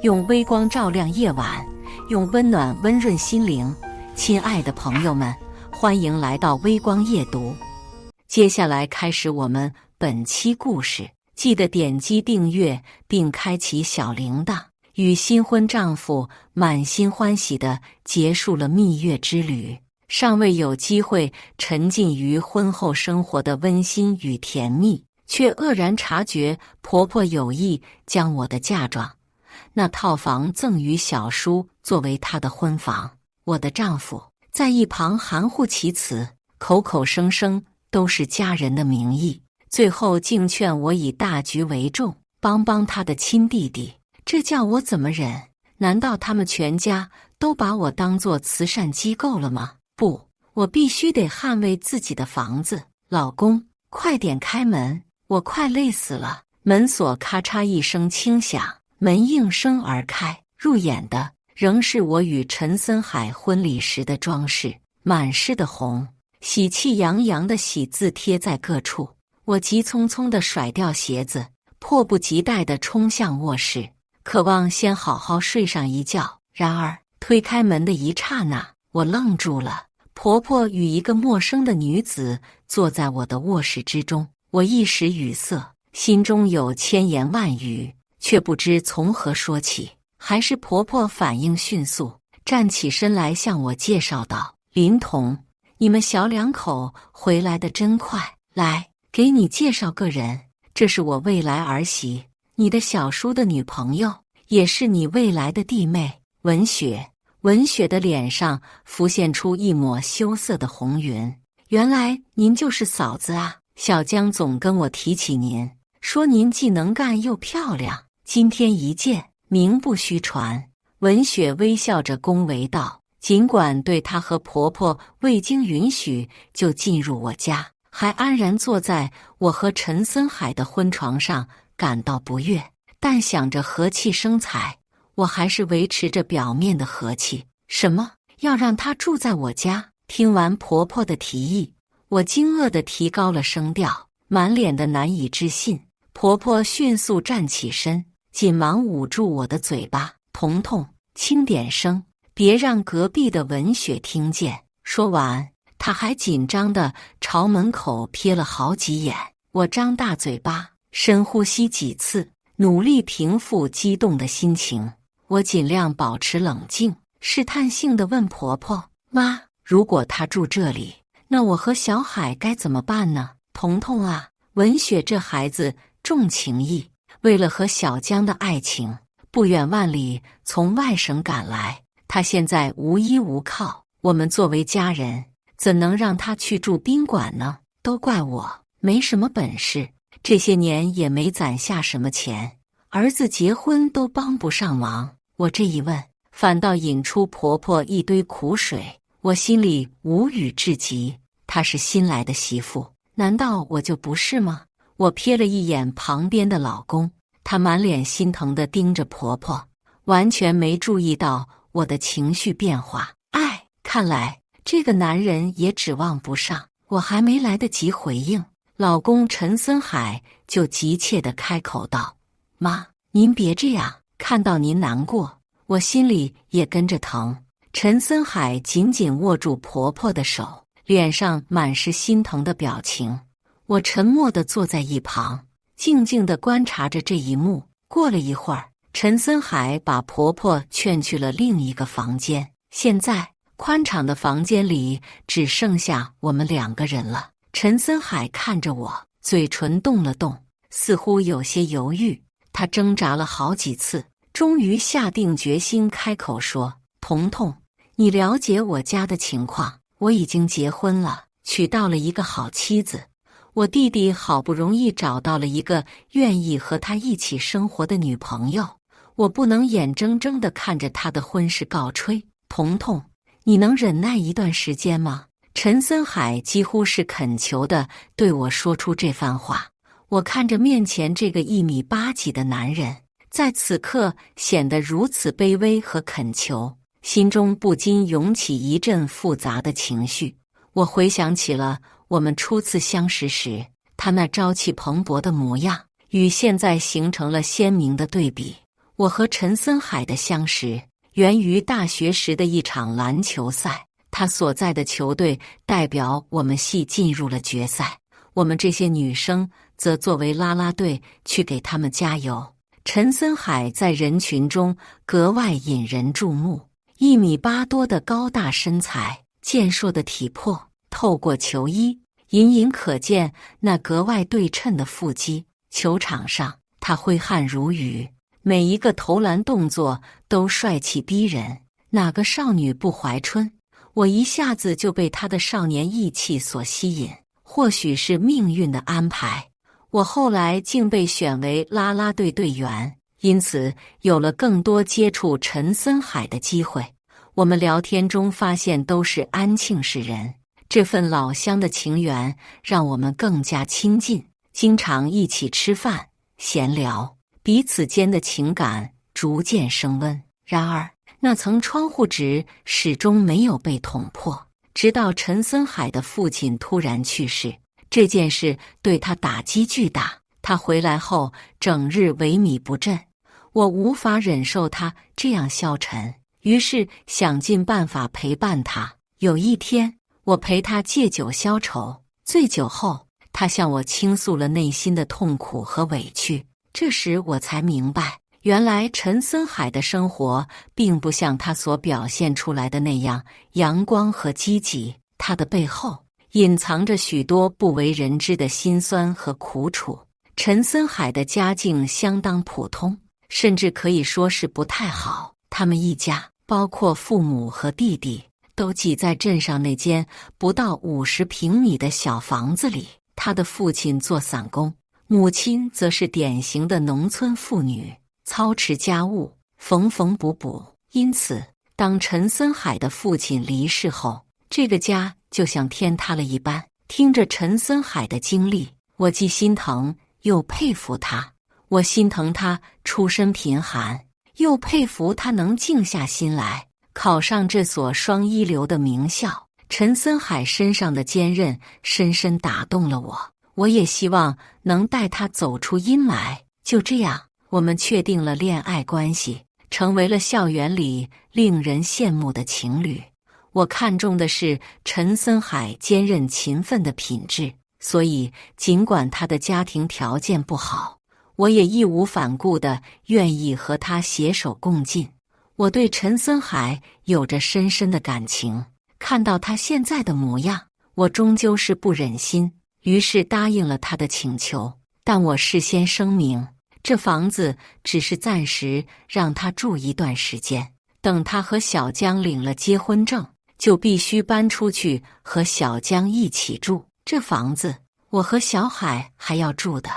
用微光照亮夜晚，用温暖温润心灵。亲爱的朋友们，欢迎来到微光夜读。接下来开始我们本期故事，记得点击订阅并开启小铃铛。与新婚丈夫满心欢喜地结束了蜜月之旅，尚未有机会沉浸于婚后生活的温馨与甜蜜，却愕然察觉婆婆有意将我的嫁妆那套房赠与小叔作为她的婚房。我的丈夫在一旁含糊其辞，口口声声都是家人的名义，最后竟劝我以大局为重，帮他的亲弟弟。这叫我怎么忍？难道他们全家都把我当作慈善机构了吗？不，我必须得捍卫自己的房子。老公，快点开门，我快累死了。门锁咔嚓一声轻响，门应声而开，入眼的仍是我与陈森海婚礼时的装饰，满室的红，喜气洋洋的喜字贴在各处。我急匆匆地甩掉鞋子，迫不及待地冲向卧室，渴望先好好睡上一觉。然而推开门的一刹那，我愣住了。婆婆与一个陌生的女子坐在我的卧室之中，我一时语塞，心中有千言万语，却不知从何说起。还是婆婆反应迅速，站起身来向我介绍道：林童，你们小两口回来的真快，来，给你介绍个人，这是我未来儿媳，你的小叔的女朋友，也是你未来的弟妹文雪。文雪的脸上浮现出一抹羞涩的红云。原来您就是嫂子啊，小江总跟我提起您，说您既能干又漂亮，今天一见，名不虚传。文雪微笑着恭维道，尽管对她和婆婆未经允许就进入我家，还安然坐在我和陈森海的婚床上感到不悦，但想着和气生财，我还是维持着表面的和气。什么？要让她住在我家？听完婆婆的提议，我惊愕地提高了声调，满脸的难以置信。婆婆迅速站起身，紧忙捂住我的嘴巴。彤彤，轻点声，别让隔壁的文雪听见。说完，她还紧张地朝门口瞥了好几眼。我张大嘴巴，深呼吸几次，努力平复激动的心情。我尽量保持冷静，试探性地问婆婆：妈，如果她住这里，那我和小海该怎么办呢？彤彤啊，文雪这孩子重情义，为了和小江的爱情，不远万里从外省赶来，她现在无依无靠，我们作为家人，怎能让她去住宾馆呢？都怪我没什么本事，这些年也没攒下什么钱，儿子结婚都帮不上忙。我这一问，反倒引出婆婆一堆苦水，我心里无语至极。她是新来的媳妇，难道我就不是吗？我瞥了一眼旁边的老公，他满脸心疼地盯着婆婆，完全没注意到我的情绪变化。看来这个男人也指望不上。我还没来得及回应，老公陈森海就急切地开口道：妈，您别这样，看到您难过，我心里也跟着疼。陈森海紧紧握住婆婆的手，脸上满是心疼的表情。我沉默地坐在一旁，静静地观察着这一幕。过了一会儿，陈森海把婆婆劝去了另一个房间。现在宽敞的房间里只剩下我们两个人了。陈森海看着我，嘴唇动了动，似乎有些犹豫。他挣扎了好几次，终于下定决心开口说：彤彤，你了解我家的情况，我已经结婚了，娶到了一个好妻子。我弟弟好不容易找到了一个愿意和他一起生活的女朋友，我不能眼睁睁地看着他的婚事告吹。彤彤，你能忍耐一段时间吗？陈森海几乎是恳求地对我说出这番话。我看着面前这个1.8米几的男人，在此刻显得如此卑微和恳求，心中不禁涌起一阵复杂的情绪。我回想起了我们初次相识时，他那朝气蓬勃的模样，与现在形成了鲜明的对比。我和陈森海的相识源于大学时的一场篮球赛，他所在的球队代表我们系进入了决赛，我们这些女生则作为啦啦队去给他们加油。陈森海在人群中格外引人注目，1.8米多的高大身材，健硕的体魄，透过球衣隐隐可见那格外对称的腹肌。球场上他挥汗如雨，每一个投篮动作都帅气逼人，哪个少女不怀春？我一下子就被他的少年意气所吸引，或许是命运的安排，我后来竟被选为啦啦队队员，因此有了更多接触陈森海的机会。我们聊天中发现都是安庆市人，这份老乡的情缘让我们更加亲近，经常一起吃饭闲聊，彼此间的情感逐渐升温。然而那层窗户纸始终没有被捅破，直到陈森海的父亲突然去世，这件事对他打击巨大。他回来后整日萎靡不振，我无法忍受他这样消沉，于是想尽办法陪伴他。有一天，我陪他借酒消愁，醉酒后，他向我倾诉了内心的痛苦和委屈。这时我才明白，原来陈森海的生活并不像他所表现出来的那样阳光和积极，他的背后隐藏着许多不为人知的辛酸和苦楚。陈森海的家境相当普通，甚至可以说是不太好。他们一家，包括父母和弟弟，都挤在镇上那间不到50平米的小房子里。他的父亲做散工，母亲则是典型的农村妇女，操持家务，缝缝补补。因此，当陈森海的父亲离世后，这个家就像天塌了一般。听着陈森海的经历，我既心疼又佩服他。我心疼他出身贫寒，又佩服他能静下心来考上这所双一流的名校。陈森海身上的坚韧深深打动了我，我也希望能带他走出阴霾。就这样，我们确定了恋爱关系，成为了校园里令人羡慕的情侣。我看重的是陈森海坚韧勤奋的品质，所以尽管他的家庭条件不好，我也义无反顾地愿意和他携手共进。我对陈森海有着深深的感情，看到他现在的模样，我终究是不忍心，于是答应了他的请求。但我事先声明，这房子只是暂时让他住一段时间，等他和小江领了结婚证，就必须搬出去和小江一起住。这房子我和小海还要住的。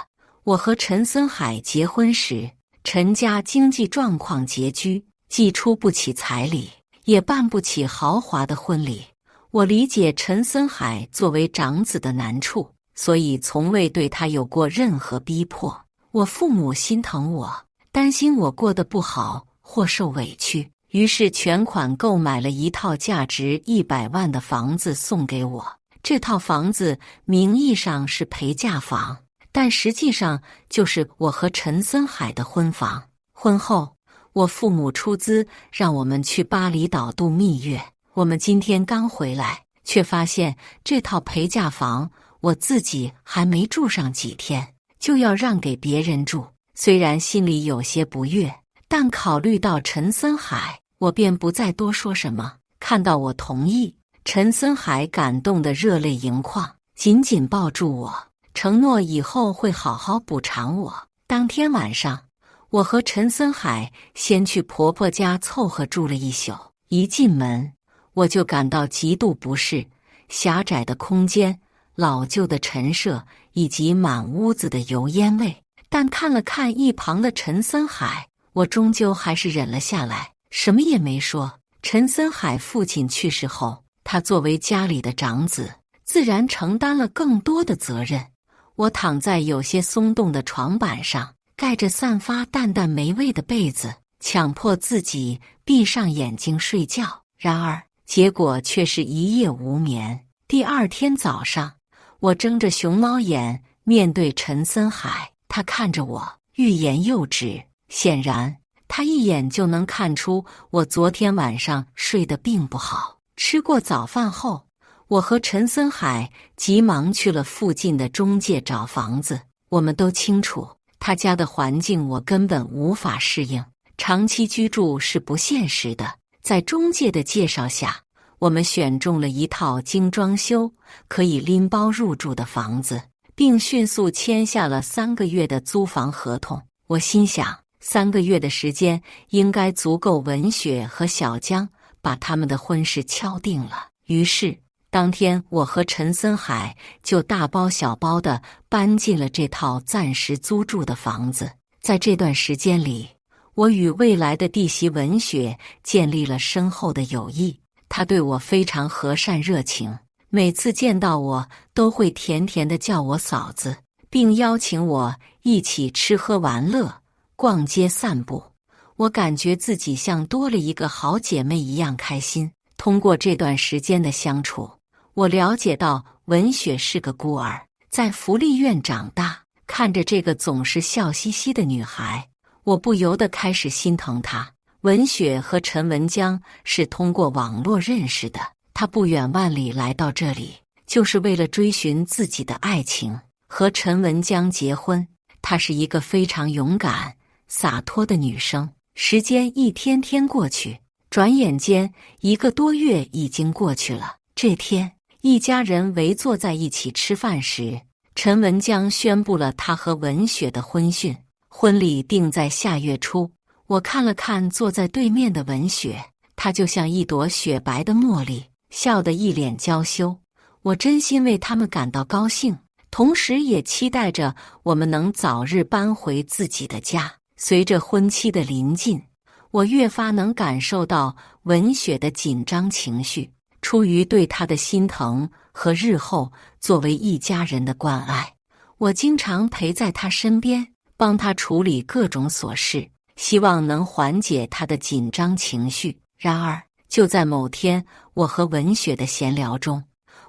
我和陈森海结婚时，陈家经济状况拮据，既出不起彩礼，也办不起豪华的婚礼。我理解陈森海作为长子的难处，所以从未对他有过任何逼迫。我父母心疼我，担心我过得不好或受委屈，于是全款购买了一套价值100万的房子送给我。这套房子名义上是陪嫁房，但实际上就是我和陈森海的婚房。婚后，我父母出资让我们去巴厘岛度蜜月。我们今天刚回来，却发现这套陪嫁房我自己还没住上几天，就要让给别人住。虽然心里有些不悦，但考虑到陈森海，我便不再多说什么。看到我同意，陈森海感动得热泪盈眶，紧紧抱住我，承诺以后会好好补偿我。当天晚上，我和陈森海先去婆婆家凑合住了一宿。一进门，我就感到极度不适，狭窄的空间，老旧的陈设以及满屋子的油烟味。但看了看一旁的陈森海，我终究还是忍了下来，什么也没说。陈森海父亲去世后，他作为家里的长子，自然承担了更多的责任。我躺在有些松动的床板上，盖着散发淡淡霉味的被子，强迫自己闭上眼睛睡觉。然而结果却是一夜无眠。第二天早上，我睁着熊猫眼面对陈森海，他看着我，欲言又止。显然他一眼就能看出我昨天晚上睡得并不好。吃过早饭后，我和陈森海急忙去了附近的中介找房子。我们都清楚，他家的环境我根本无法适应，长期居住是不现实的。在中介的介绍下，我们选中了一套精装修、可以拎包入住的房子，并迅速签下了3个月的租房合同。我心想，3个月的时间应该足够文雪和小江把他们的婚事敲定了。于是当天我和陈森海就大包小包地搬进了这套暂时租住的房子。在这段时间里，我与未来的弟媳文雪建立了深厚的友谊。她对我非常和善热情，每次见到我都会甜甜地叫我嫂子，并邀请我一起吃喝玩乐、逛街散步。我感觉自己像多了一个好姐妹一样开心。通过这段时间的相处，我了解到文雪是个孤儿，在福利院长大。看着这个总是笑嘻嘻的女孩，我不由得开始心疼她。文雪和陈文江是通过网络认识的，她不远万里来到这里，就是为了追寻自己的爱情，和陈文江结婚。她是一个非常勇敢、洒脱的女生。时间一天天过去，转眼间1个多月已经过去了。这天，一家人围坐在一起吃饭时，陈文江宣布了他和文雪的婚讯，婚礼定在下月初。我看了看坐在对面的文雪，她就像一朵雪白的茉莉，笑得一脸娇羞。我真心为他们感到高兴，同时也期待着我们能早日搬回自己的家。随着婚期的临近，我越发能感受到文雪的紧张情绪。出于对她的心疼和日后作为一家人的关爱，我经常陪在她身边，帮她处理各种琐事，希望能缓解她的紧张情绪。然而，就在某天，我和文雪的闲聊中，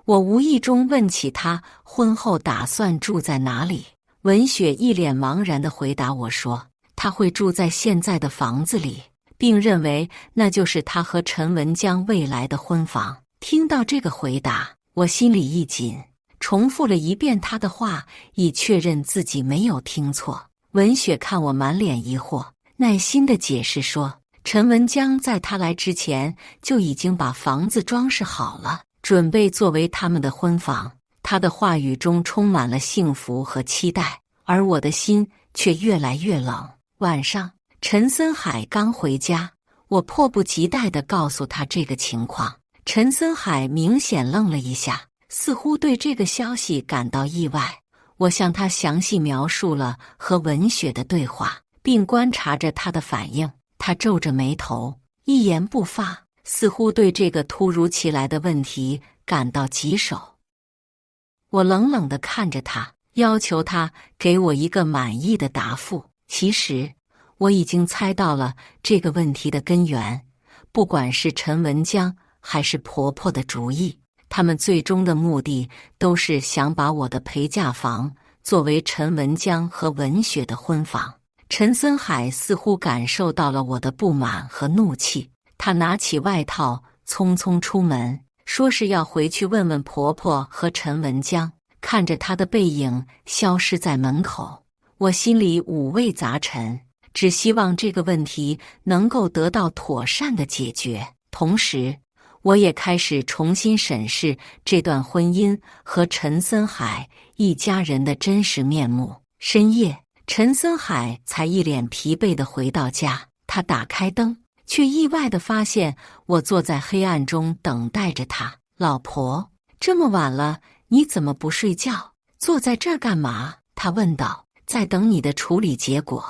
我无意中问起她婚后打算住在哪里。文雪一脸茫然地回答我说，她会住在现在的房子里，并认为那就是她和陈文江未来的婚房。听到这个回答，我心里一紧，重复了一遍她的话，以确认自己没有听错。文雪看我满脸疑惑，耐心地解释说，陈文江在他来之前就已经把房子装饰好了，准备作为他们的婚房。他的话语中充满了幸福和期待，而我的心却越来越冷。晚上，陈森海刚回家，我迫不及待地告诉他这个情况。陈森海明显愣了一下，似乎对这个消息感到意外。我向他详细描述了和文雪的对话，并观察着他的反应。他皱着眉头，一言不发，似乎对这个突如其来的问题感到棘手。我冷冷地看着他，要求他给我一个满意的答复。其实，我已经猜到了这个问题的根源。不管是陈文江还是婆婆的主意，他们最终的目的都是想把我的陪嫁房作为陈文江和文雪的婚房。陈森海似乎感受到了我的不满和怒气，他拿起外套匆匆出门，说是要回去问问婆婆和陈文江。看着他的背影消失在门口，我心里五味杂陈，只希望这个问题能够得到妥善的解决。同时，我也开始重新审视这段婚姻和陈森海一家人的真实面目。深夜，陈森海才一脸疲惫地回到家，他打开灯，却意外地发现我坐在黑暗中等待着他。老婆，这么晚了，你怎么不睡觉？坐在这儿干嘛？他问道。在等你的处理结果。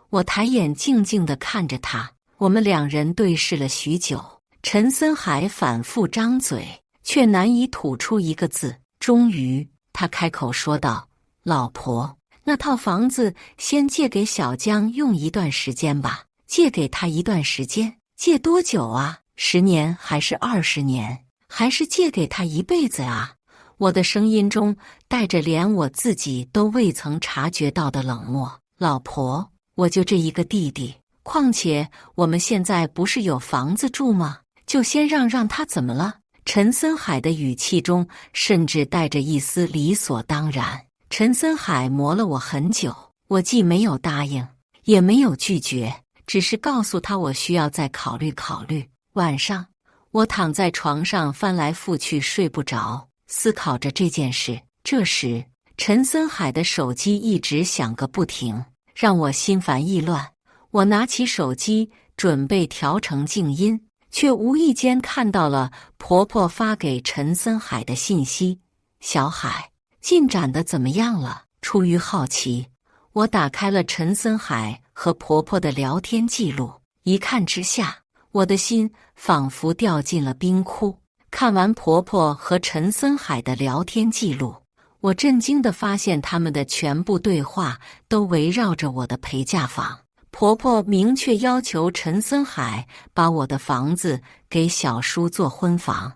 我抬眼静静地看着他，我们两人对视了许久。陈森海反复张嘴，却难以吐出一个字。终于，他开口说道：“老婆，那套房子先借给小江用一段时间吧。借给他一段时间？借多久啊？10年还是20年？还是借给他一辈子啊？”我的声音中带着连我自己都未曾察觉到的冷漠。老婆，我就这一个弟弟，况且我们现在不是有房子住吗？就先让他怎么了？陈森海的语气中甚至带着一丝理所当然。陈森海磨了我很久，我既没有答应，也没有拒绝，只是告诉他我需要再考虑考虑。晚上，我躺在床上翻来覆去睡不着，思考着这件事。这时，陈森海的手机一直响个不停，让我心烦意乱。我拿起手机准备调成静音，却无意间看到了婆婆发给陈森海的信息：小海，进展的怎么样了？出于好奇，我打开了陈森海和婆婆的聊天记录，一看之下，我的心仿佛掉进了冰窟。看完婆婆和陈森海的聊天记录，我震惊地发现他们的全部对话都围绕着我的陪嫁房。婆婆明确要求陈森海把我的房子给小叔做婚房，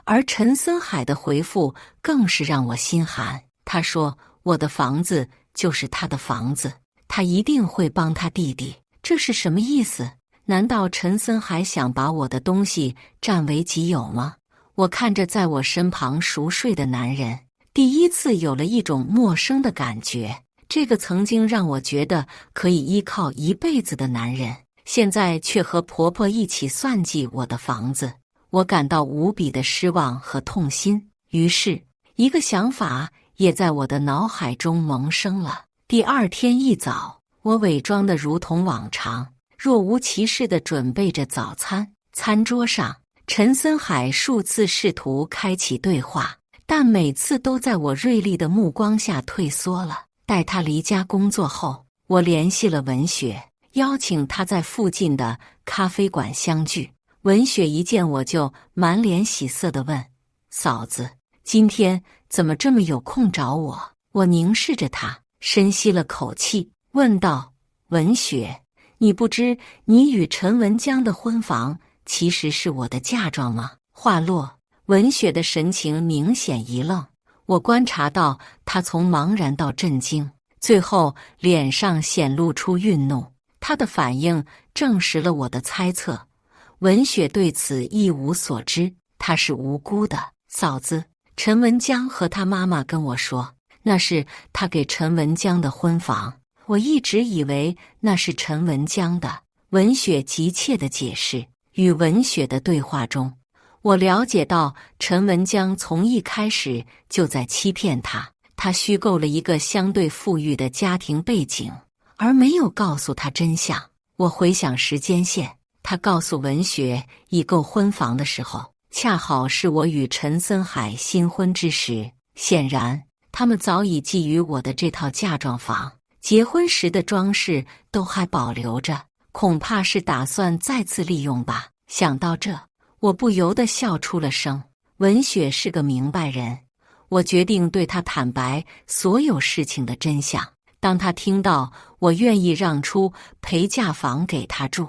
而陈森海的回复更是让我心寒。他说我的房子就是他的房子，他一定会帮他弟弟。这是什么意思？难道陈森海想把我的东西占为己有吗？我看着在我身旁熟睡的男人，第一次有了一种陌生的感觉。这个曾经让我觉得可以依靠一辈子的男人，现在却和婆婆一起算计我的房子。我感到无比的失望和痛心。于是，一个想法也在我的脑海中萌生了。第二天一早，我伪装得如同往常，若无其事地准备着早餐。餐桌上，陈森海数次试图开启对话，但每次都在我锐利的目光下退缩了。待他离家工作后，我联系了文雪，邀请他在附近的咖啡馆相聚。文雪一见我就满脸喜色地问：嫂子，今天怎么这么有空找我？我凝视着她，深吸了口气，问道：文雪，你不知你与陈文江的婚房其实是我的嫁妆吗？话落，文雪的神情明显一愣。我观察到她从茫然到震惊，最后脸上显露出愠怒。她的反应证实了我的猜测。文雪对此一无所知，她是无辜的。嫂子，陈文江和他妈妈跟我说，那是他给陈文江的婚房。我一直以为那是陈文江的。文雪急切地解释。与文雪的对话中，我了解到陈文江从一开始就在欺骗他，他虚构了一个相对富裕的家庭背景，而没有告诉他真相。我回想时间线，他告诉文雪已购婚房的时候，恰好是我与陈森海新婚之时。显然，他们早已觊觎我的这套嫁妆房，结婚时的装饰都还保留着，恐怕是打算再次利用吧。想到这，我不由得笑出了声。文雪是个明白人，我决定对她坦白所有事情的真相。当她听到我愿意让出陪嫁房给她住，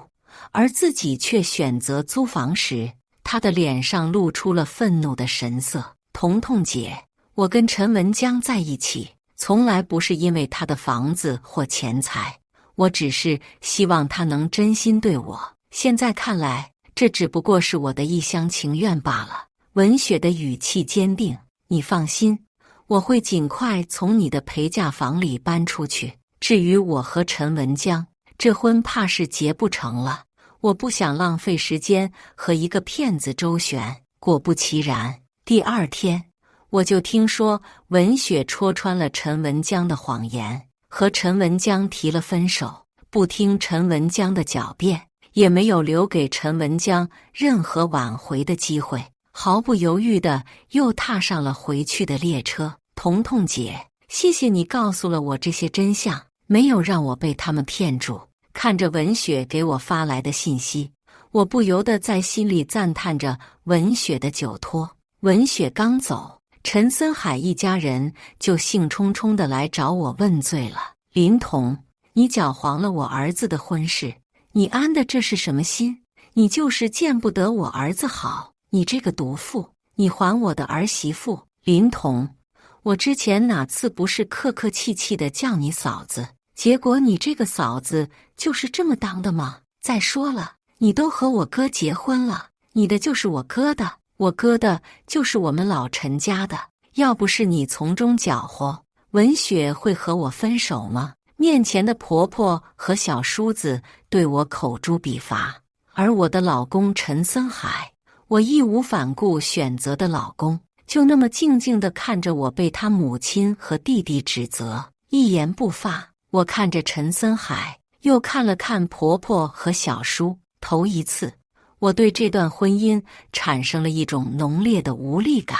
而自己却选择租房时，她的脸上露出了愤怒的神色。彤彤姐，我跟陈文江在一起，从来不是因为他的房子或钱财，我只是希望他能真心对我。现在看来，这只不过是我的一厢情愿罢了。文雪的语气坚定，你放心，我会尽快从你的陪嫁房里搬出去。至于我和陈文江，这婚怕是结不成了，我不想浪费时间和一个骗子周旋。果不其然，第二天我就听说文雪戳穿了陈文江的谎言，和陈文江提了分手，不听陈文江的狡辩，也没有留给陈文江任何挽回的机会，毫不犹豫地又踏上了回去的列车。彤彤姐，谢谢你告诉了我这些真相，没有让我被他们骗住。看着文雪给我发来的信息，我不由得在心里赞叹着文雪的酒托。文雪刚走，陈森海一家人就兴冲冲地来找我问罪了。林童，你搅黄了我儿子的婚事，你安的这是什么心？你就是见不得我儿子好，你这个毒妇，你还我的儿媳妇。林童，我之前哪次不是客客气气地叫你嫂子，结果你这个嫂子就是这么当的吗？再说了，你都和我哥结婚了，你的就是我哥的，我哥的就是我们老陈家的。要不是你从中搅和，文雪会和我分手吗？面前的婆婆和小叔子对我口诛笔伐，而我的老公陈森海，我义无反顾选择的老公，就那么静静地看着我被他母亲和弟弟指责，一言不发。我看着陈森海，又看了看婆婆和小叔，头一次，我对这段婚姻产生了一种浓烈的无力感。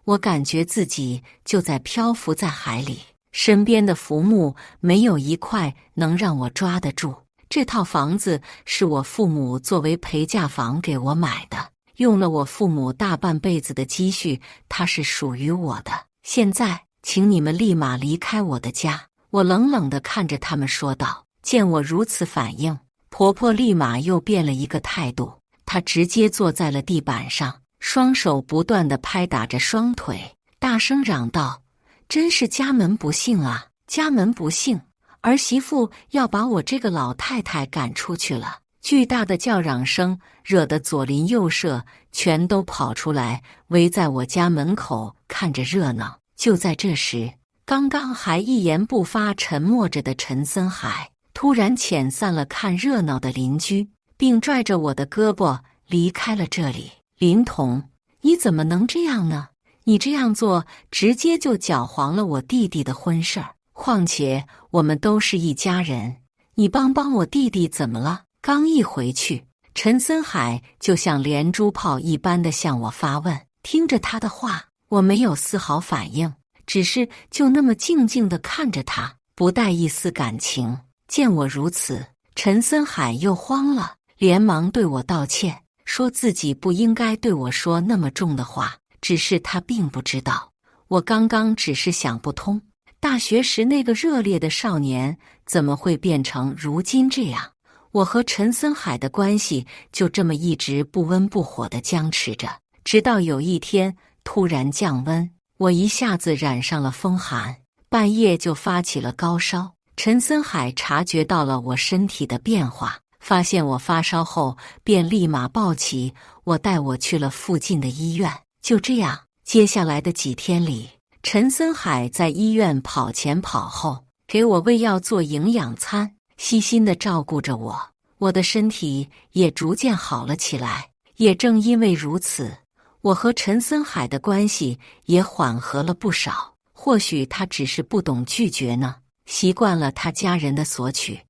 我感觉自己就在漂浮在海里，身边的浮木没有一块能让我抓得住。这套房子是我父母作为陪嫁房给我买的，用了我父母大半辈子的积蓄，它是属于我的。现在，请你们立马离开我的家。我冷冷地看着他们说道。见我如此反应，婆婆立马又变了一个态度，她直接坐在了地板上，双手不断地拍打着双腿，大声嚷道：真是家门不幸啊，家门不幸！儿媳妇要把我这个老太太赶出去了！巨大的叫嚷声惹得左邻右舍全都跑出来，围在我家门口看着热闹。就在这时，刚刚还一言不发沉默着的陈森海突然遣散了看热闹的邻居，并拽着我的胳膊离开了这里。林童，你怎么能这样呢？你这样做直接就搅黄了我弟弟的婚事儿。况且我们都是一家人，你帮我弟弟怎么了？刚一回去，陈森海就像连珠炮一般的向我发问。听着他的话，我没有丝毫反应，只是就那么静静地看着他，不带一丝感情。见我如此，陈森海又慌了，连忙对我道歉，说自己不应该对我说那么重的话，只是他并不知道，我刚刚只是想不通，大学时那个热烈的少年怎么会变成如今这样。我和陈森海的关系就这么一直不温不火地僵持着，直到有一天突然降温，我一下子染上了风寒，半夜就发起了高烧。陈森海察觉到了我身体的变化，发现我发烧后便立马抱起我，带我去了附近的医院。就这样，接下来的几天里，陈森海在医院跑前跑后，给我喂药做营养餐，细心地照顾着我。我的身体也逐渐好了起来，也正因为如此，我和陈森海的关系也缓和了不少。或许他只是不懂拒绝呢，习惯了他家人的索取。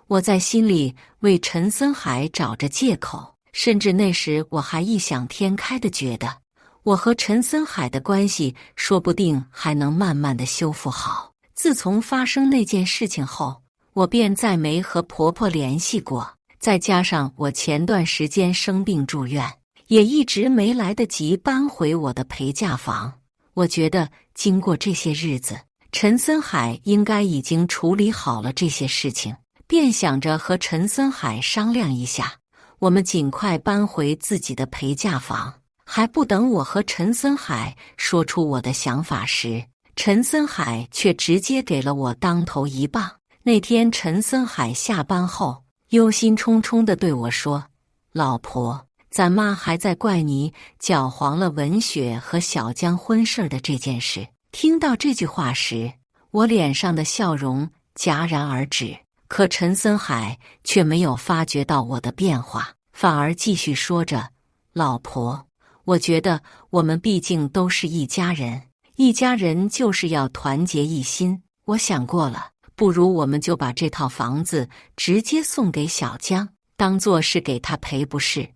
我在心里为陈森海找着借口，甚至那时我还异想天开地觉得，我和陈森海的关系说不定还能慢慢地修复好。自从发生那件事情后，我便再没和婆婆联系过，再加上我前段时间生病住院，也一直没来得及搬回我的陪嫁房。我觉得经过这些日子，陈森海应该已经处理好了这些事情，便想着和陈森海商量一下，我们尽快搬回自己的陪嫁房。还不等我和陈森海说出我的想法时，陈森海却直接给了我当头一棒。那天陈森海下班后，忧心忡忡地对我说：老婆，咱妈还在怪你搅黄了文雪和小江婚事的这件事。听到这句话时，我脸上的笑容戛然而止，可陈森海却没有发觉到我的变化，反而继续说着：老婆，我觉得我们毕竟都是一家人，一家人就是要团结一心。我想过了，不如我们就把这套房子直接送给小江，当作是给他赔不是。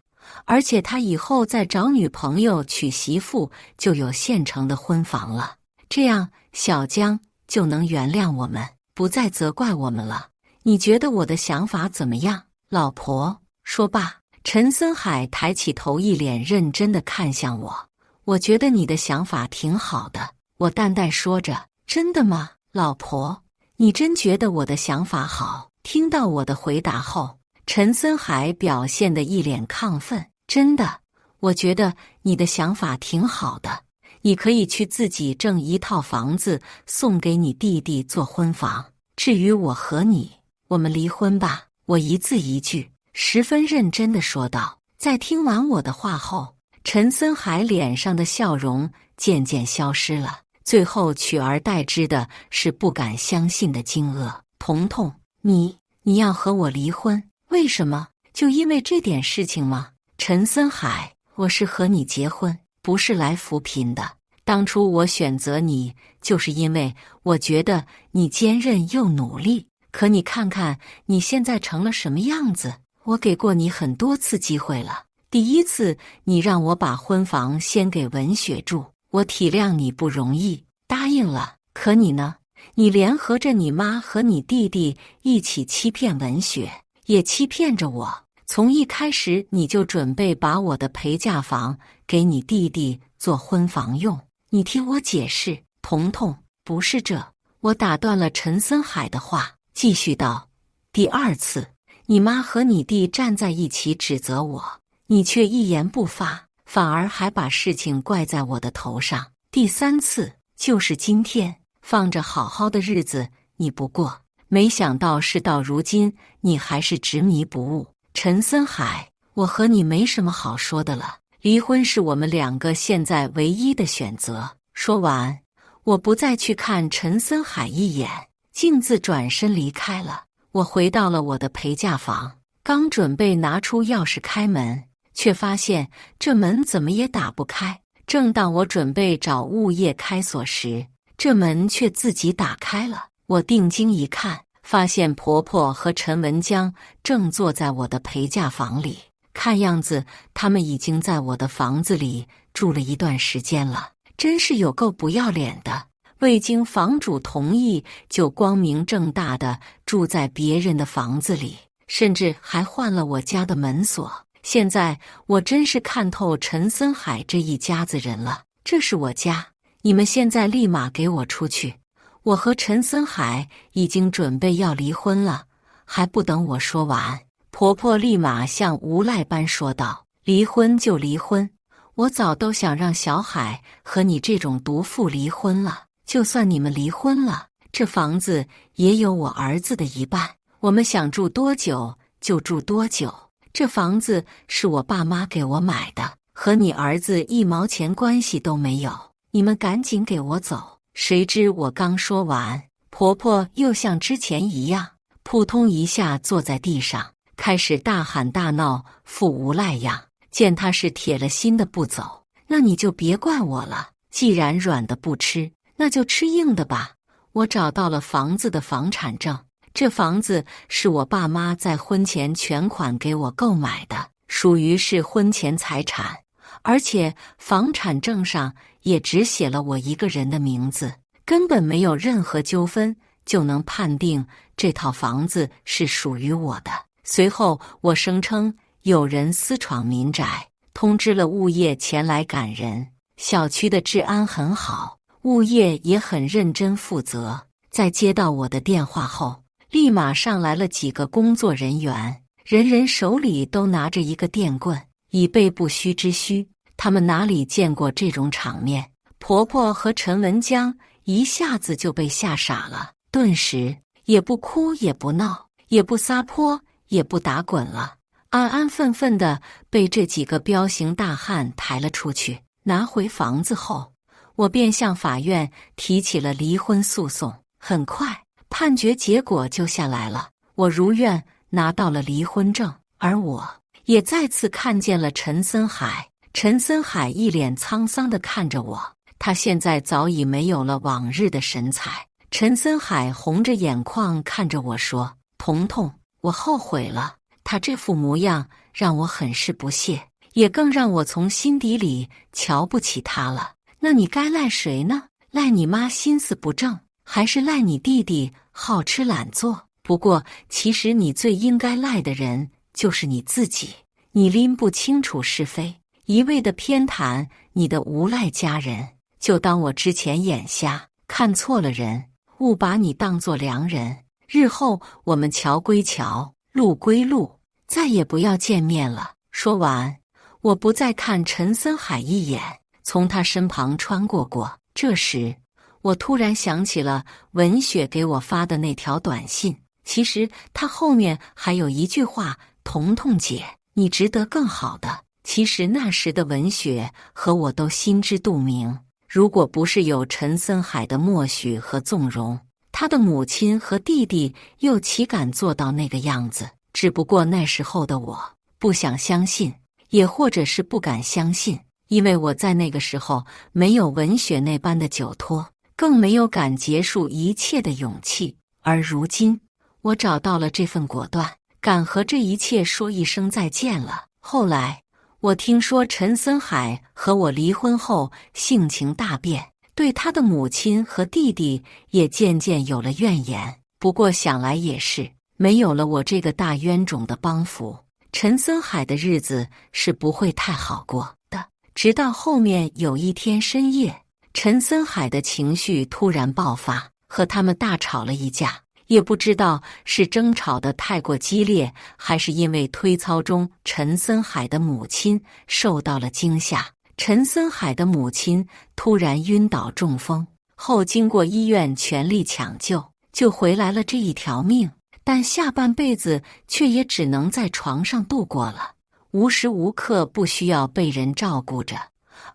而且他以后再找女朋友娶媳妇就有现成的婚房了，这样小江就能原谅我们，不再责怪我们了。你觉得我的想法怎么样，老婆？说罢，陈森海抬起头，一脸认真地看向我。我觉得你的想法挺好的，我淡淡说着。真的吗，老婆？你真觉得我的想法好？听到我的回答后，陈森海表现得一脸亢奋。真的，我觉得你的想法挺好的，你可以去自己挣一套房子送给你弟弟做婚房。至于我和你，我们离婚吧。我一字一句十分认真地说道。在听完我的话后，陈森海脸上的笑容渐渐消失了，最后取而代之的是不敢相信的惊愕。彤彤，你要和我离婚？为什么？就因为这点事情吗？陈森海，我是和你结婚，不是来扶贫的。当初我选择你，就是因为我觉得你坚韧又努力。可你看看你现在成了什么样子？我给过你很多次机会了。第一次，你让我把婚房先给文雪住，我体谅你不容易，答应了。可你呢？你联合着你妈和你弟弟一起欺骗文雪，也欺骗着我。从一开始你就准备把我的陪嫁房给你弟弟做婚房用。你听我解释，彤彤，不是这。我打断了陈森海的话，继续道：第二次，你妈和你弟站在一起指责我，你却一言不发，反而还把事情怪在我的头上。第三次，就是今天，放着好好的日子你不过，没想到事到如今你还是执迷不悟。陈森海，我和你没什么好说的了，离婚是我们两个现在唯一的选择。说完，我不再去看陈森海一眼，径自转身离开了。我回到了我的陪嫁房，刚准备拿出钥匙开门，却发现这门怎么也打不开。正当我准备找物业开锁时，这门却自己打开了。我定睛一看，发现婆婆和陈文江正坐在我的陪嫁房里，看样子他们已经在我的房子里住了一段时间了，真是有够不要脸的。未经房主同意就光明正大的住在别人的房子里，甚至还换了我家的门锁。现在我真是看透陈森海这一家子人了，这是我家，你们现在立马给我出去！我和陈森海已经准备要离婚了。还不等我说完，婆婆立马像无赖般说道：离婚就离婚，我早都想让小海和你这种毒妇离婚了。就算你们离婚了，这房子也有我儿子的一半，我们想住多久就住多久。这房子是我爸妈给我买的，和你儿子一毛钱关系都没有，你们赶紧给我走！谁知我刚说完，婆婆又像之前一样，扑通一下坐在地上，开始大喊大闹，副无赖样。见她是铁了心的不走，那你就别怪我了。既然软的不吃，那就吃硬的吧。我找到了房子的房产证，这房子是我爸妈在婚前全款给我购买的，属于是婚前财产，而且房产证上也只写了我一个人的名字，根本没有任何纠纷，就能判定这套房子是属于我的。随后我声称有人私闯民宅，通知了物业前来赶人。小区的治安很好，物业也很认真负责。在接到我的电话后，立马上来了几个工作人员，人人手里都拿着一个电棍，以备不虚之需。他们哪里见过这种场面？婆婆和陈文江一下子就被吓傻了，顿时也不哭也不闹，也不撒泼也不打滚了，安安分分的被这几个彪形大汉抬了出去。拿回房子后，我便向法院提起了离婚诉讼。很快判决结果就下来了，我如愿拿到了离婚证，而我也再次看见了陈森海。陈森海一脸沧桑地看着我，他现在早已没有了往日的神采。陈森海红着眼眶看着我说：彤彤，我后悔了，他这副模样让我很是不屑，也更让我从心底里瞧不起他了。那你该赖谁呢？赖你妈心思不正，还是赖你弟弟好吃懒做？不过其实你最应该赖的人就是你自己，你拎不清楚是非，一味的偏袒你的无赖家人，就当我之前眼瞎，看错了人，误把你当作良人。日后我们桥归桥，路归路，再也不要见面了。说完，我不再看陈森海一眼，从他身旁穿过。这时我突然想起了文雪给我发的那条短信，其实他后面还有一句话彤彤姐，你值得更好的。其实那时的文雪和我都心知肚明，如果不是有陈森海的默许和纵容，他的母亲和弟弟又岂敢做到那个样子？只不过那时候的我不想相信，也或者是不敢相信，因为我在那个时候没有文雪那般的酒托，更没有敢结束一切的勇气。而如今，我找到了这份果断，敢和这一切说一声再见了。后来，我听说陈森海和我离婚后性情大变，对他的母亲和弟弟也渐渐有了怨言。不过想来也是，没有了我这个大冤种的帮扶，陈森海的日子是不会太好过的。直到后面有一天深夜，陈森海的情绪突然爆发，和他们大吵了一架。也不知道是争吵得太过激烈，还是因为推操中陈森海的母亲受到了惊吓。陈森海的母亲突然晕倒中风后，经过医院全力抢救，就回来了这一条命，但下半辈子却也只能在床上度过了，无时无刻不需要被人照顾着。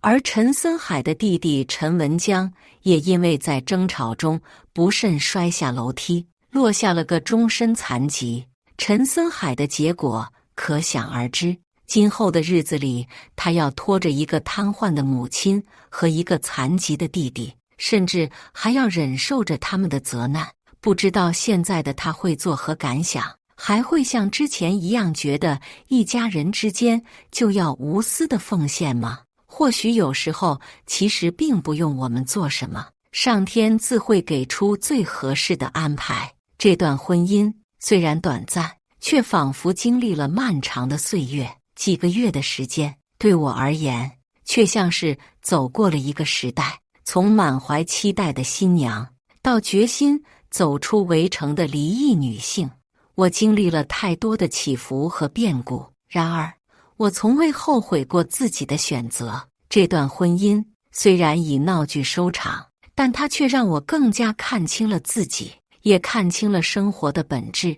而陈森海的弟弟陈文江也因为在争吵中不慎摔下楼梯，落下了个终身残疾。陈森海的结果可想而知，今后的日子里，他要拖着一个瘫痪的母亲和一个残疾的弟弟，甚至还要忍受着他们的责难。不知道现在的他会作何感想，还会像之前一样觉得一家人之间就要无私的奉献吗？或许有时候其实并不用我们做什么，上天自会给出最合适的安排。这段婚姻虽然短暂，却仿佛经历了漫长的岁月，几个月的时间，对我而言，却像是走过了一个时代。从满怀期待的新娘，到决心走出围城的离异女性，我经历了太多的起伏和变故。然而，我从未后悔过自己的选择。这段婚姻虽然以闹剧收场，但它却让我更加看清了自己，也看清了生活的本质。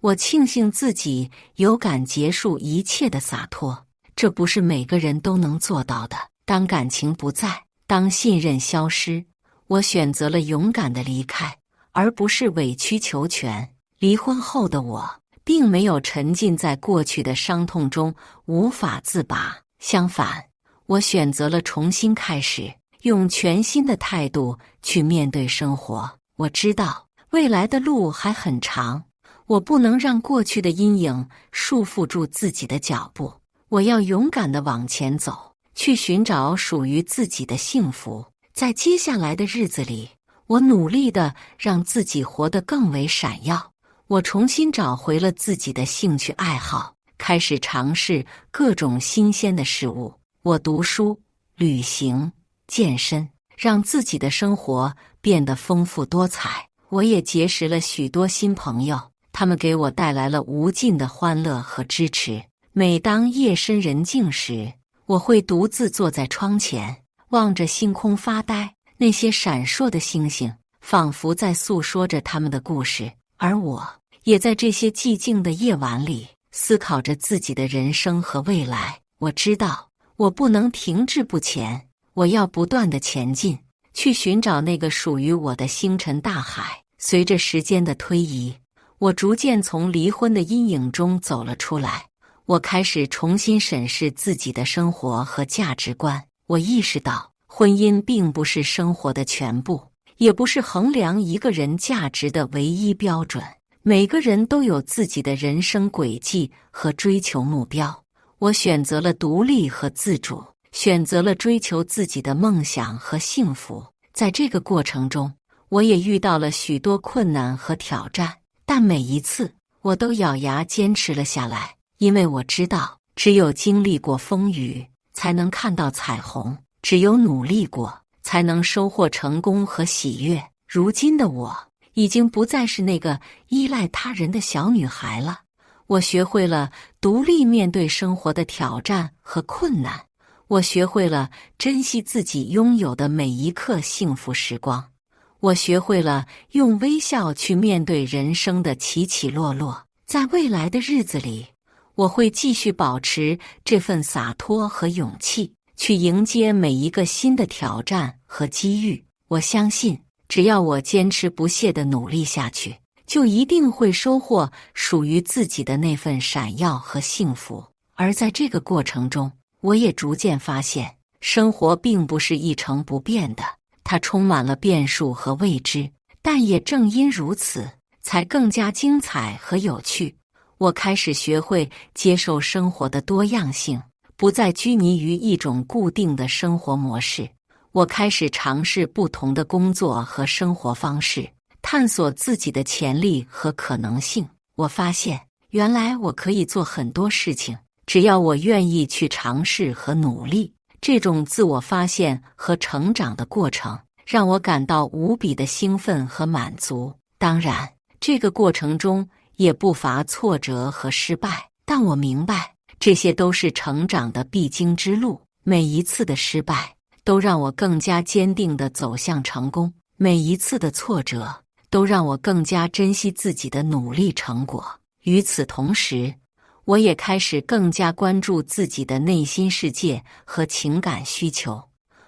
我庆幸自己有敢结束一切的洒脱，这不是每个人都能做到的。当感情不在，当信任消失，我选择了勇敢的离开，而不是委曲求全。离婚后的我，并没有沉浸在过去的伤痛中无法自拔，相反，我选择了重新开始，用全新的态度去面对生活。我知道未来的路还很长，我不能让过去的阴影束缚住自己的脚步，我要勇敢地往前走，去寻找属于自己的幸福。在接下来的日子里，我努力地让自己活得更为闪耀。我重新找回了自己的兴趣爱好，开始尝试各种新鲜的事物。我读书、旅行、健身，让自己的生活变得丰富多彩。我也结识了许多新朋友，他们给我带来了无尽的欢乐和支持。每当夜深人静时，我会独自坐在窗前，望着星空发呆。那些闪烁的星星，仿佛在诉说着他们的故事，而我也在这些寂静的夜晚里思考着自己的人生和未来。我知道，我不能停滞不前，我要不断地前进，去寻找那个属于我的星辰大海。随着时间的推移，我逐渐从离婚的阴影中走了出来。我开始重新审视自己的生活和价值观。我意识到，婚姻并不是生活的全部，也不是衡量一个人价值的唯一标准。每个人都有自己的人生轨迹和追求目标。我选择了独立和自主，选择了追求自己的梦想和幸福。在这个过程中，我也遇到了许多困难和挑战，但每一次我都咬牙坚持了下来，因为我知道，只有经历过风雨，才能看到彩虹；只有努力过，才能收获成功和喜悦。如今的我，已经不再是那个依赖他人的小女孩了。我学会了独立面对生活的挑战和困难，我学会了珍惜自己拥有的每一刻幸福时光，我学会了用微笑去面对人生的起起落落。在未来的日子里，我会继续保持这份洒脱和勇气，去迎接每一个新的挑战和机遇。我相信，只要我坚持不懈地努力下去，就一定会收获属于自己的那份闪耀和幸福。而在这个过程中，我也逐渐发现，生活并不是一成不变的，它充满了变数和未知，但也正因如此，才更加精彩和有趣。我开始学会接受生活的多样性，不再拘泥于一种固定的生活模式。我开始尝试不同的工作和生活方式，探索自己的潜力和可能性。我发现，原来我可以做很多事情，只要我愿意去尝试和努力。这种自我发现和成长的过程，让我感到无比的兴奋和满足。当然，这个过程中也不乏挫折和失败，但我明白，这些都是成长的必经之路。每一次的失败，都让我更加坚定地走向成功，每一次的挫折都让我更加珍惜自己的努力成果。与此同时，我也开始更加关注自己的内心世界和情感需求。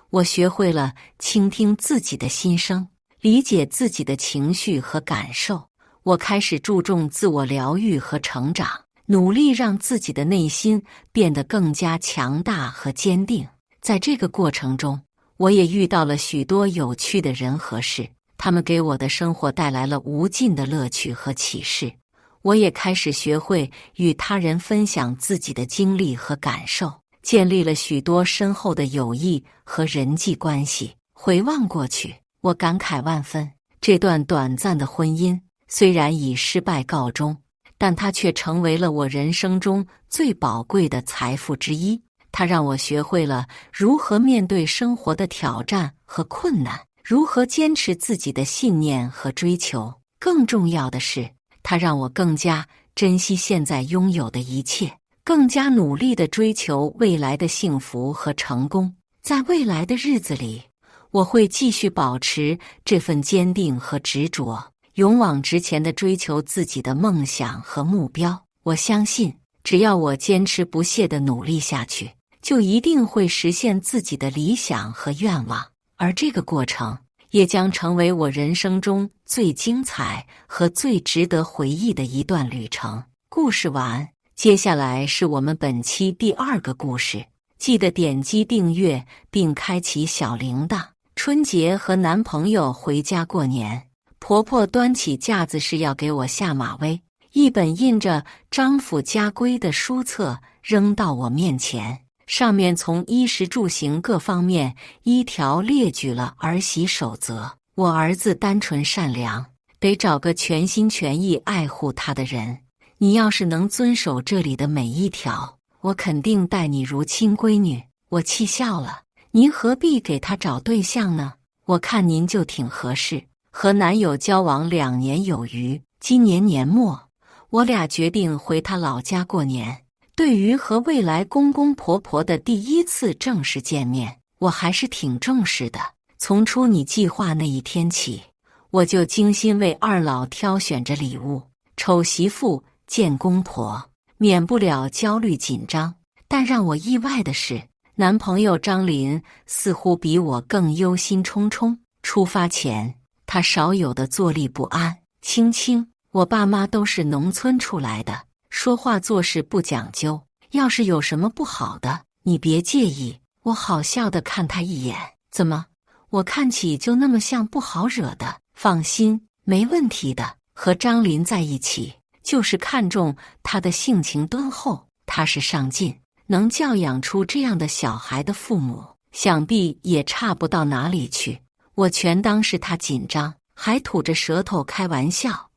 我学会了倾听自己的心声，理解自己的情绪和感受。我开始注重自我疗愈和成长，努力让自己的内心变得更加强大和坚定。在这个过程中，我也遇到了许多有趣的人和事，他们给我的生活带来了无尽的乐趣和启示。我也开始学会与他人分享自己的经历和感受，建立了许多深厚的友谊和人际关系。回望过去，我感慨万分。这段短暂的婚姻虽然以失败告终，但它却成为了我人生中最宝贵的财富之一。它让我学会了如何面对生活的挑战和困难，如何坚持自己的信念和追求。更重要的是，它让我更加珍惜现在拥有的一切，更加努力地追求未来的幸福和成功。在未来的日子里，我会继续保持这份坚定和执着，勇往直前地追求自己的梦想和目标。我相信，只要我坚持不懈地努力下去，就一定会实现自己的理想和愿望。而这个过程也将成为我人生中最精彩和最值得回忆的一段旅程。故事完，接下来是我们本期第2个故事。记得点击订阅并开启小铃铛。春节和男朋友回家过年，婆婆端起架子是要给我下马威，一本印着张府家规的书册扔到我面前，上面从衣食住行各方面一条列举了儿媳守则。我儿子单纯善良，得找个全心全意爱护他的人。你要是能遵守这里的每一条，我肯定待你如亲闺女。我气笑了，您何必给他找对象呢？我看您就挺合适。和男友交往2年有余，今年年末，我俩决定回他老家过年。对于和未来公公婆婆的第一次正式见面，我还是挺重视的。从出你计划那一天起，我就精心为二老挑选着礼物。丑媳妇见公婆，免不了焦虑紧张。但让我意外的是，男朋友张林似乎比我更忧心忡忡。出发前，他少有的坐立不安。青青，我爸妈都是农村出来的，说话做事不讲究，要是有什么不好的，你别介意。我好笑地看他一眼，怎么，我看起就那么像不好惹的？放心，没问题的。和张林在一起，就是看中他的性情敦厚，踏实上进，能教养出这样的小孩的父母，想必也差不到哪里去。我全当是他紧张，还吐着舌头开玩笑。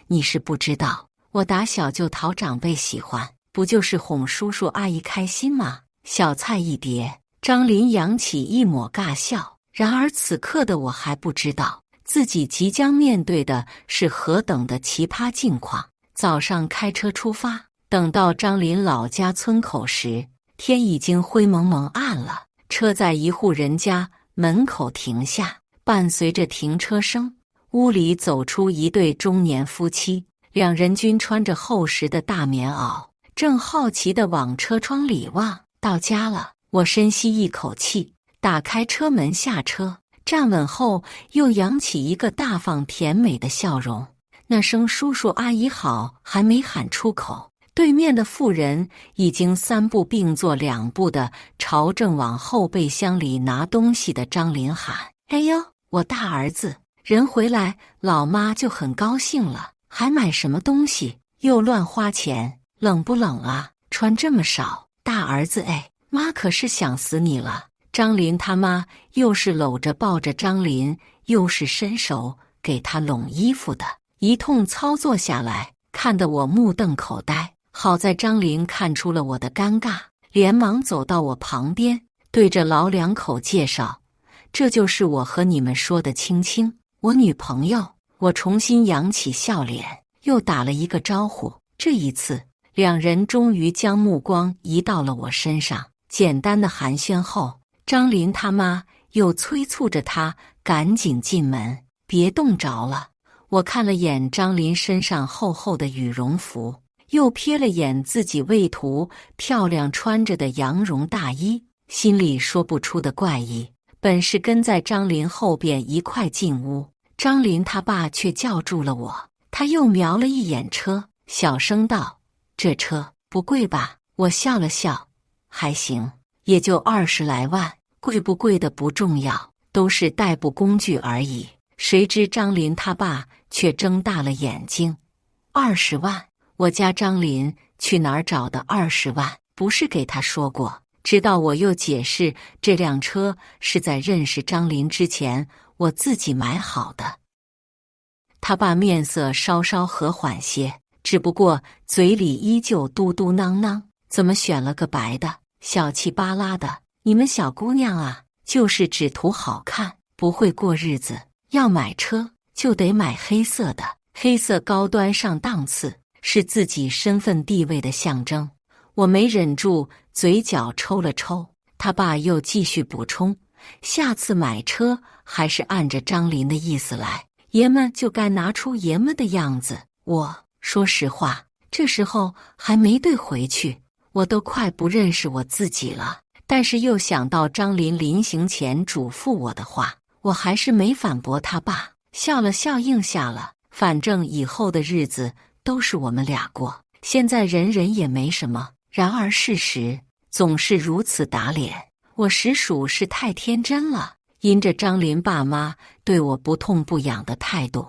你是不知道，我打小就讨长辈喜欢，不就是哄叔叔阿姨开心吗？小菜一碟。张林扬起一抹尬笑。然而此刻的我还不知道，自己即将面对的是何等的奇葩境况。早上开车出发，等到张林老家村口时，天已经灰蒙蒙暗了。车在一户人家门口停下，伴随着停车声，屋里走出一对中年夫妻。两人均穿着厚实的大棉袄，正好奇地往车窗里望。到家了，我深吸一口气，打开车门下车，站稳后又扬起一个大方甜美的笑容。那声叔叔阿姨好还没喊出口，对面的妇人已经3步并作2步地朝正往后备箱里拿东西的张林喊：“哎呦，我大儿子，人回来，老妈就很高兴了，还买什么东西？又乱花钱，冷不冷啊？穿这么少。大儿子，哎，妈可是想死你了。”张林他妈又是搂着抱着张林，又是伸手给他拢衣服的，一通操作下来，看得我目瞪口呆。好在张林看出了我的尴尬，连忙走到我旁边，对着老两口介绍：“这就是我和你们说的青青，我女朋友。”我重新扬起笑脸，又打了一个招呼。这一次，两人终于将目光移到了我身上。简单的寒暄后，张林他妈又催促着他赶紧进门，别冻着了。我看了眼张林身上厚厚的羽绒服，又瞥了眼自己为图漂亮穿着的羊绒大衣，心里说不出的怪异。本是跟在张林后边一块进屋，张林他爸却叫住了我。他又瞄了一眼车，小声道：“这车不贵吧？”我笑了笑：“还行，也就20来万，贵不贵的不重要，都是代步工具而已。”谁知张林他爸却睁大了眼睛：“20万？我家张林去哪儿找的20万？不是给他说过？”直到我又解释这辆车是在认识张林之前我自己买好的。他爸面色稍稍和缓些，只不过嘴里依旧嘟嘟囔囔：“怎么选了个白的，小气巴拉的？你们小姑娘啊，就是只图好看，不会过日子。要买车就得买黑色的，黑色高端上档次，是自己身份地位的象征。”我没忍住，嘴角抽了抽。他爸又继续补充：“下次买车还是按着张林的意思来，爷们就该拿出爷们的样子。”我说实话，这时候还没对回去，我都快不认识我自己了。但是又想到张林临行前嘱咐我的话，我还是没反驳他爸，笑了笑应下了。反正以后的日子都是我们俩过，现在忍忍也没什么。然而事实总是如此打脸，我实属是太天真了。因着张林爸妈对我不痛不痒的态度，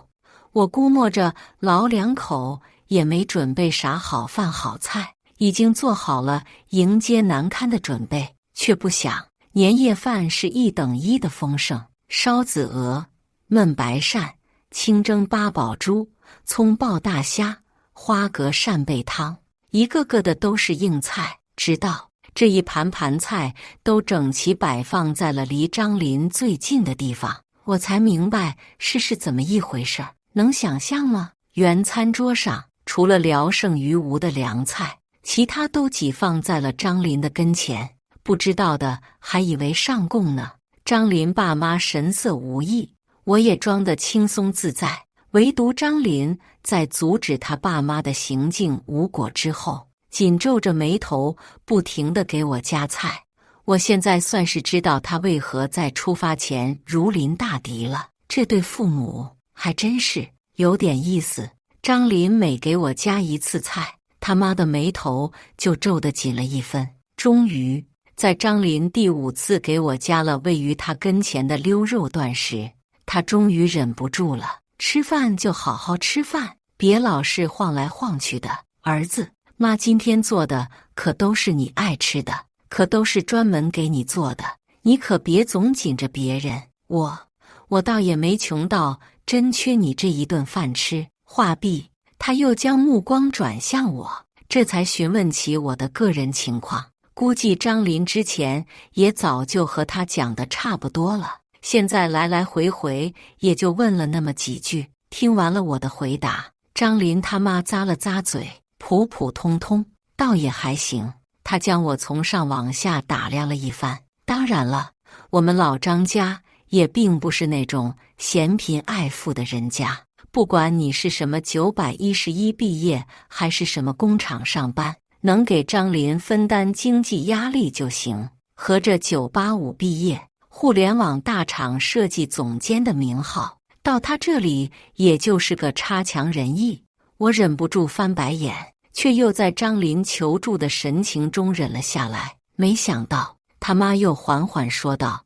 我估摸着老两口也没准备啥好饭好菜，已经做好了迎接难堪的准备，却不想年夜饭是1等1的丰盛，烧子鹅、焖白鳝、清蒸八宝猪、葱爆大虾、花蛤扇贝汤，一个个的都是硬菜。直到这一盘盘菜都整齐摆放在了离张林最近的地方，我才明白是怎么一回事儿。能想象吗？原餐桌上除了聊胜于无的凉菜，其他都挤放在了张林的跟前。不知道的还以为上供呢。张林爸妈神色无异，我也装得轻松自在。唯独张林在阻止他爸妈的行径无果之后，紧皱着眉头，不停地给我夹菜。我现在算是知道他为何在出发前如临大敌了。这对父母还真是有点意思。张林每给我夹一次菜，他妈的眉头就皱得紧了1分。终于在张林第5次给我夹了位于他跟前的溜肉段时，他终于忍不住了：“吃饭就好好吃饭，别老是晃来晃去的。儿子，妈今天做的可都是你爱吃的，可都是专门给你做的，你可别总紧着别人。我倒也没穷到真缺你这一顿饭吃。”话毕，他又将目光转向我，这才询问起我的个人情况。估计张林之前也早就和他讲的差不多了，现在来来回回也就问了那么几句。听完了我的回答，张林他妈咂了咂嘴，普普通通，倒也还行。他将我从上往下打量了一番。当然了，我们老张家也并不是那种嫌贫爱富的人家，不管你是什么911毕业，还是什么工厂上班，能给张林分担经济压力就行。合着985毕业，互联网大厂设计总监的名号，到他这里也就是个差强人意。我忍不住翻白眼，却又在张林求助的神情中忍了下来。没想到他妈又缓缓说道：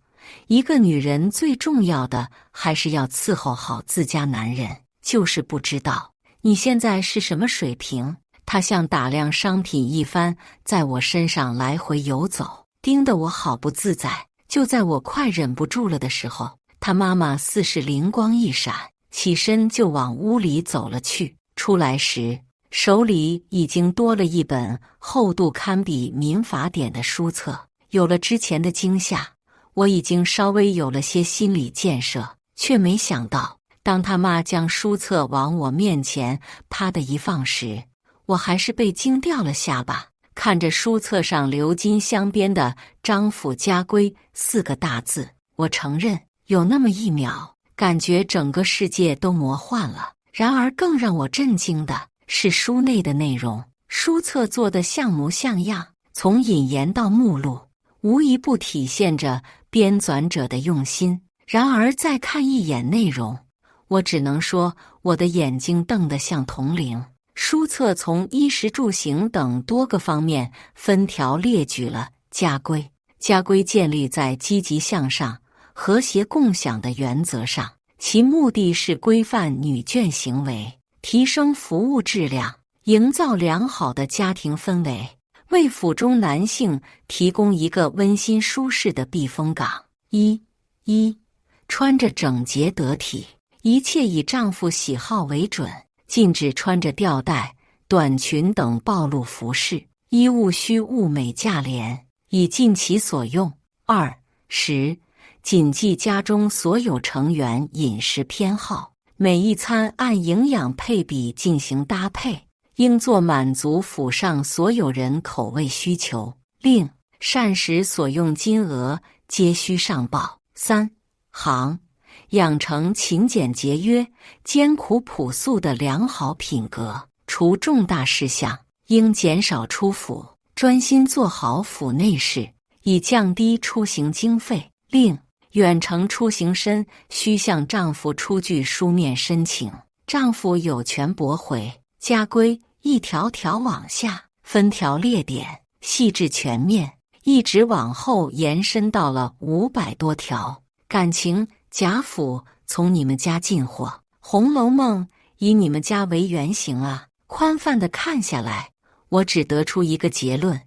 一个女人最重要的还是要伺候好自家男人，就是不知道你现在是什么水平。他像打量商品一番，在我身上来回游走，盯得我好不自在。就在我快忍不住了的时候，他妈妈似是灵光一闪，起身就往屋里走了去。出来时，手里已经多了一本厚度堪比民法典的书册。有了之前的惊吓，我已经稍微有了些心理建设，却没想到当他妈将书册往我面前啪的一放时，我还是被惊掉了下巴。看着书册上鎏金镶边的张府家规4个大字，我承认有那么一秒感觉整个世界都魔幻了。然而更让我震惊的是书内的内容。书册做得像模像样，从引言到目录，无一不体现着编纂者的用心。然而再看一眼内容，我只能说我的眼睛瞪得像铜铃。书册从衣食住行等多个方面分条列举了家规。家规建立在积极向上、和谐共享的原则上，其目的是规范女眷行为，提升服务质量，营造良好的家庭氛围，为府中男性提供一个温馨舒适的避风港。一，穿着整洁得体，一切以丈夫喜好为准，禁止穿着吊带、短裙等暴露服饰，衣物需物美价廉，以尽其所用。2、谨记家中所有成员饮食偏好，每一餐按营养配比进行搭配，应做满足府上所有人口味需求。另膳食所用金额皆需上报。3、养成勤俭节约、艰苦朴素的良好品格，除重大事项，应减少出府，专心做好府内事，以降低出行经费。另远程出行时需向丈夫出具书面申请，丈夫有权驳回。家规一条条往下，分条列点，细致全面，一直往后延伸到了500多条。感情贾府从你们家进货，《红楼梦》以你们家为原型啊。宽泛的看下来，我只得出一个结论：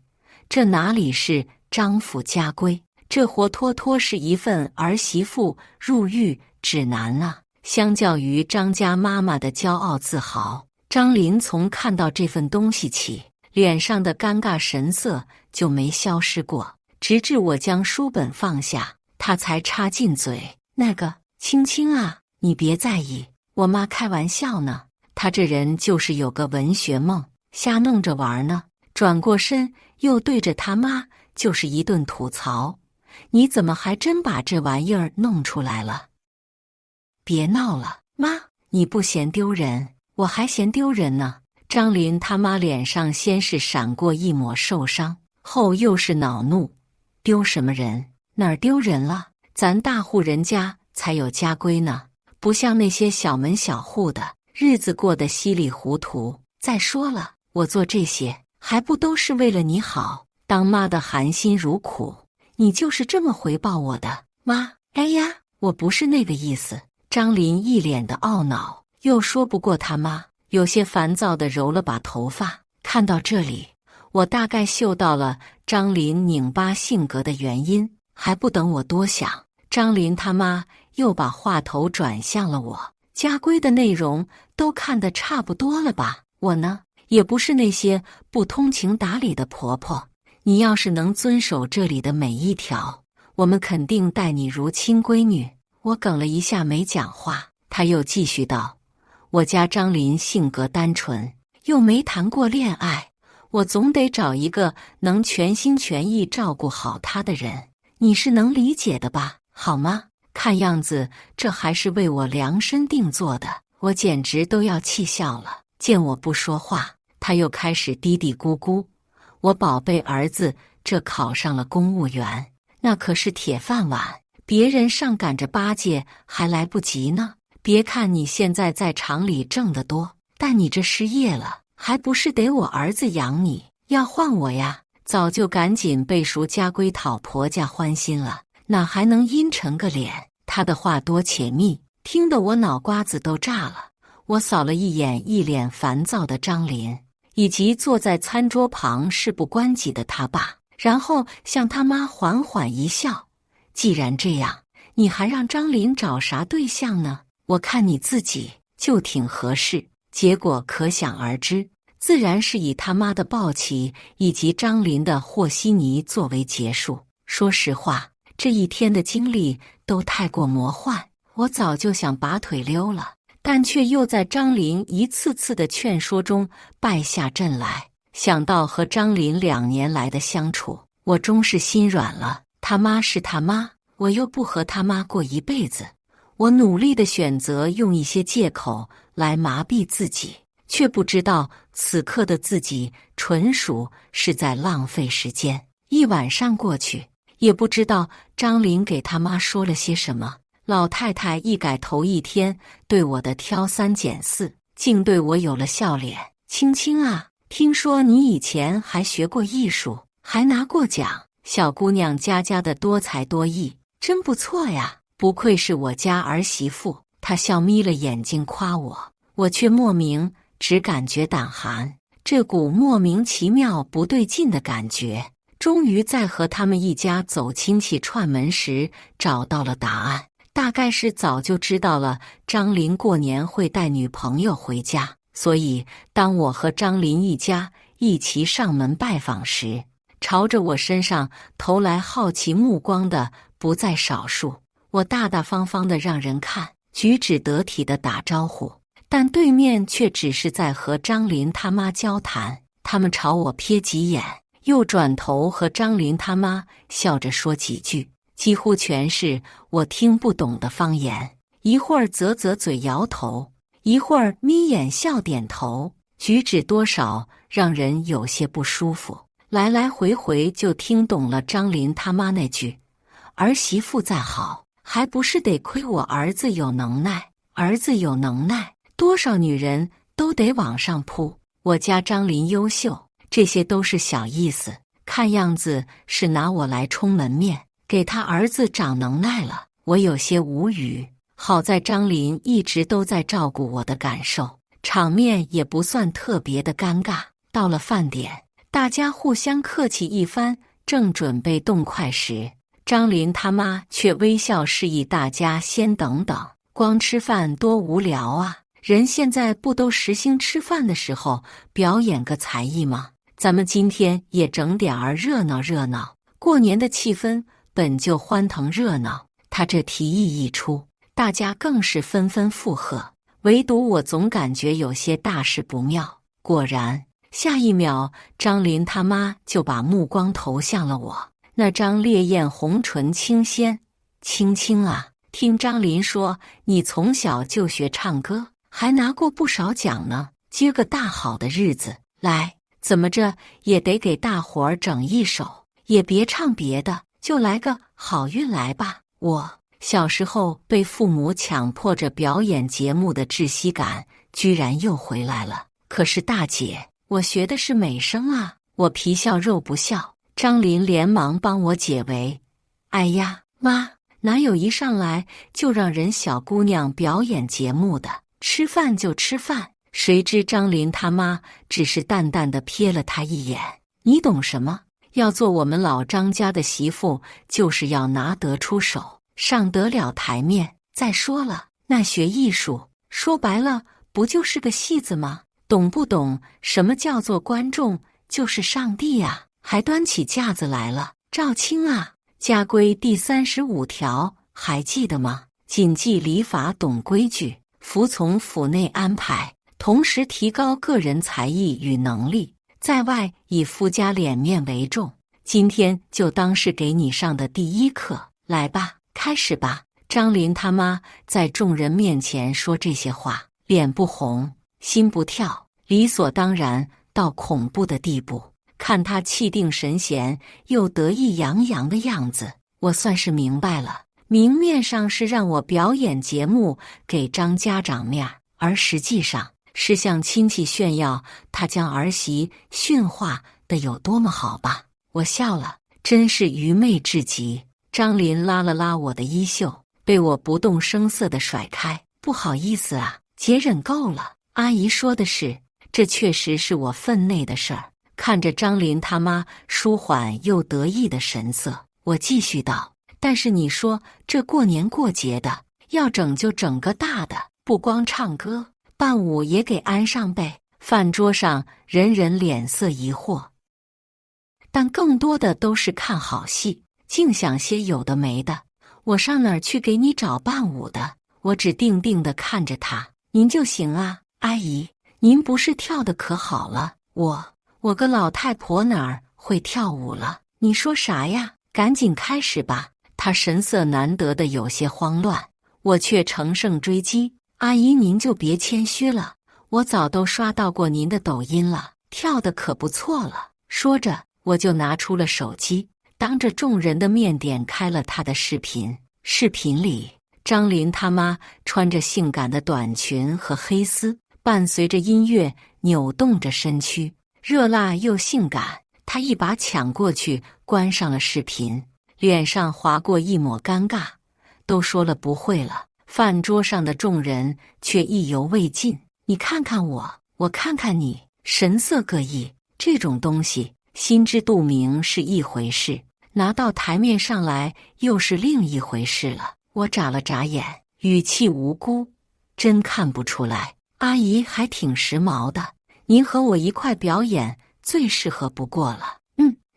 这哪里是张府家规，这活脱脱是一份儿媳妇入狱指南啊！相较于张家妈妈的骄傲自豪，张林从看到这份东西起，脸上的尴尬神色就没消失过，直至我将书本放下，他才插进嘴：那个青青啊，你别在意，我妈开玩笑呢，她这人就是有个文学梦，瞎弄着玩呢。转过身又对着他妈就是一顿吐槽：你怎么还真把这玩意儿弄出来了？别闹了，妈，你不嫌丢人，我还嫌丢人呢。张林他妈脸上先是闪过一抹受伤，后又是恼怒：丢什么人？哪儿丢人了？咱大户人家才有家规呢，不像那些小门小户的，日子过得稀里糊涂。再说了，我做这些还不都是为了你好？当妈的含辛茹苦，你就是这么回报我的，妈。哎呀，我不是那个意思。张林一脸的懊恼，又说不过他妈，有些烦躁地揉了把头发。看到这里，我大概嗅到了张林拧巴性格的原因。还不等我多想，张林他妈又把话头转向了我：家规的内容都看得差不多了吧？我呢，也不是那些不通情达理的婆婆，你要是能遵守这里的每一条，我们肯定待你如亲闺女。我哽了一下没讲话，他又继续道：我家张林性格单纯，又没谈过恋爱，我总得找一个能全心全意照顾好他的人，你是能理解的吧？好吗？看样子这还是为我量身定做的，我简直都要气笑了。见我不说话，他又开始嘀嘀咕咕：我宝贝儿子这考上了公务员，那可是铁饭碗，别人上赶着巴结还来不及呢。别看你现在在厂里挣得多，但你这失业了，还不是得我儿子养你？要换我呀，早就赶紧背熟家规讨婆家欢心了，哪还能阴沉个脸？他的话多且密，听得我脑瓜子都炸了。我扫了一眼一脸烦躁的张林，以及坐在餐桌旁事不关己的他爸，然后向他妈缓缓一笑。既然这样，你还让张林找啥对象呢？我看你自己就挺合适。结果可想而知，自然是以他妈的抱起以及张林的和稀泥作为结束。说实话，这一天的经历都太过魔幻，我早就想拔腿溜了，但却又在张林一次次的劝说中败下阵来。想到和张林2年来的相处，我终是心软了。他妈是他妈，我又不和他妈过一辈子。我努力的选择用一些借口来麻痹自己，却不知道此刻的自己纯属是在浪费时间。一晚上过去，也不知道张林给他妈说了些什么。老太太一改头一天对我的挑三拣四，竟对我有了笑脸。青青啊，听说你以前还学过艺术，还拿过奖，小姑娘家家的多才多艺，真不错呀，不愧是我家儿媳妇。她笑眯了眼睛夸我，我却莫名只感觉胆寒，这股莫名其妙不对劲的感觉，终于在和他们一家走亲戚串门时找到了答案。大概是早就知道了张林过年会带女朋友回家，所以当我和张林一家一齐上门拜访时，朝着我身上投来好奇目光的不在少数。我大大方方的让人看，举止得体的打招呼，但对面却只是在和张林他妈交谈。他们朝我瞥几眼，又转头和张林他妈笑着说几句，几乎全是我听不懂的方言，一会儿啧啧嘴摇头，一会儿眯眼笑点头，举止多少让人有些不舒服。来来回回就听懂了张林他妈那句：儿媳妇再好，还不是得亏我儿子有能耐，儿子有能耐，多少女人都得往上扑。我家张林优秀，这些都是小意思，看样子是拿我来充门面，给他儿子长能耐了。我有些无语，好在张林一直都在照顾我的感受，场面也不算特别的尴尬。到了饭点，大家互相客气一番，正准备动筷时，张林他妈却微笑示意大家先等等，光吃饭多无聊啊，人现在不都实行吃饭的时候表演个才艺吗？咱们今天也整点儿热闹热闹，过年的气氛本就欢腾热闹。他这提议一出，大家更是纷纷附和，唯独我总感觉有些大事不妙。果然，下一秒张林他妈就把目光投向了我，那张烈焰红唇轻掀。青青啊，听张林说你从小就学唱歌，还拿过不少奖呢，今个大好的日子，来，怎么着也得给大伙儿整一首，也别唱别的，就来个好运来吧。我小时候被父母强迫着表演节目的窒息感居然又回来了。可是大姐，我学的是美声啊！我皮笑肉不笑。张林连忙帮我解围。哎呀，妈，哪有一上来就让人小姑娘表演节目的？吃饭就吃饭。谁知张林他妈只是淡淡的瞥了他一眼。你懂什么？要做我们老张家的媳妇，就是要拿得出手，上得了台面。再说了，那学艺术，说白了不就是个戏子吗？懂不懂什么叫做观众就是上帝呀？还端起架子来了。赵青啊，家规第35条还记得吗？谨记礼法，懂规矩，服从府内安排，同时提高个人才艺与能力，在外以夫家脸面为重。今天就当是给你上的第一课，来吧，开始吧。张林他妈在众人面前说这些话，脸不红，心不跳，理所当然到恐怖的地步。看他气定神闲又得意洋洋的样子，我算是明白了，明面上是让我表演节目给张家长面，而实际上是向亲戚炫耀他将儿媳驯化的有多么好吧。我笑了，真是愚昧至极。张林拉了拉我的衣袖，被我不动声色地甩开。不好意思啊，姐忍够了。阿姨说的是，这确实是我分内的事儿。看着张林他妈舒缓又得意的神色，我继续道：但是你说这过年过节的，要整就整个大的，不光唱歌，伴舞也给安上呗。饭桌上人人脸色疑惑，但更多的都是看好戏，净想些有的没的。我上哪儿去给你找伴舞的？我只定定地看着他。您就行啊，阿姨，您不是跳得可好了？我个老太婆哪儿会跳舞了？你说啥呀？赶紧开始吧。他神色难得的有些慌乱，我却乘胜追击：阿姨您就别谦虚了，我早都刷到过您的抖音了，跳得可不错了。说着，我就拿出了手机，当着众人的面点开了他的视频。视频里，张林他妈穿着性感的短裙和黑丝，伴随着音乐扭动着身躯，热辣又性感。他一把抢过去，关上了视频，脸上划过一抹尴尬，都说了不会了。饭桌上的众人却意犹未尽，你看看我，我看看你，神色各异。这种东西心知肚明是一回事，拿到台面上来又是另一回事了。我眨了眨眼，语气无辜：真看不出来，阿姨还挺时髦的，您和我一块表演最适合不过了。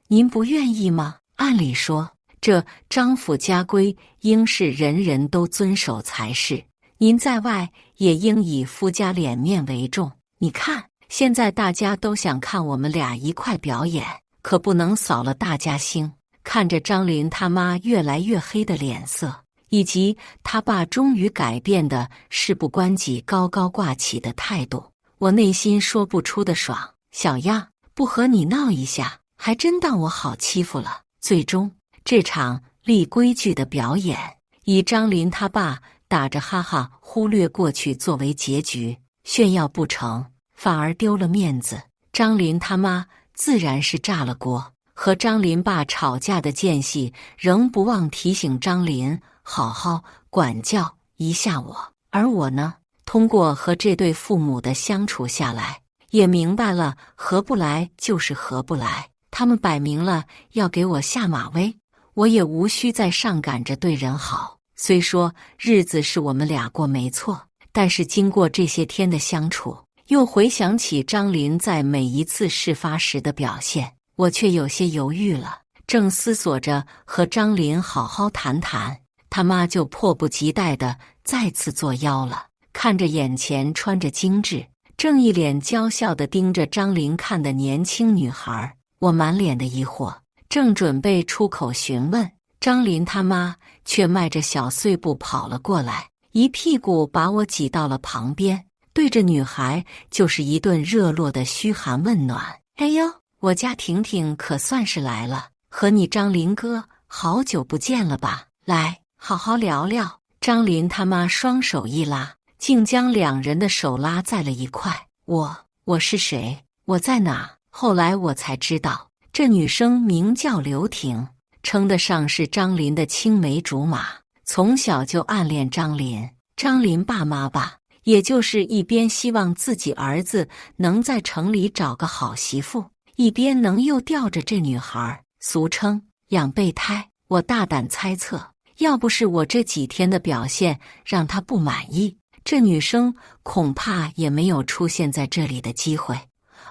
您不愿意吗？按理说，这张府家规应是人人都遵守才是，您在外也应以夫家脸面为重。你看，现在大家都想看我们俩一块表演，可不能扫了大家兴。看着张林他妈越来越黑的脸色，以及他爸终于改变的事不关己高高挂起的态度，我内心说不出的爽。小样，不和你闹一下，还真当我好欺负了。最终，这场立规矩的表演以张林他爸打着哈哈忽略过去作为结局。炫耀不成，反而丢了面子。张林他妈自然是炸了锅，和张林爸吵架的间隙，仍不忘提醒张林好好管教一下我。而我呢，通过和这对父母的相处下来，也明白了合不来就是合不来。他们摆明了要给我下马威，我也无需再上赶着对人好。虽说日子是我们俩过没错，但是经过这些天的相处，又回想起张林在每一次事发时的表现，我却有些犹豫了。正思索着和张林好好谈谈，他妈就迫不及待地再次作妖了。看着眼前穿着精致，正一脸娇笑地盯着张林看的年轻女孩，我满脸的疑惑，正准备出口询问，张林他妈却迈着小碎步跑了过来，一屁股把我挤到了旁边，对着女孩就是一顿热络的嘘寒问暖。哎呦，我家婷婷可算是来了，和你张林哥好久不见了吧？来，好好聊聊。张林他妈双手一拉，竟将两人的手拉在了一块。我是谁？我在哪？后来我才知道，这女生名叫刘婷，称得上是张林的青梅竹马，从小就暗恋张林。张林爸妈吧，也就是一边希望自己儿子能在城里找个好媳妇，一边能又吊着这女孩，俗称养备胎。我大胆猜测，要不是我这几天的表现让他不满意，这女生恐怕也没有出现在这里的机会。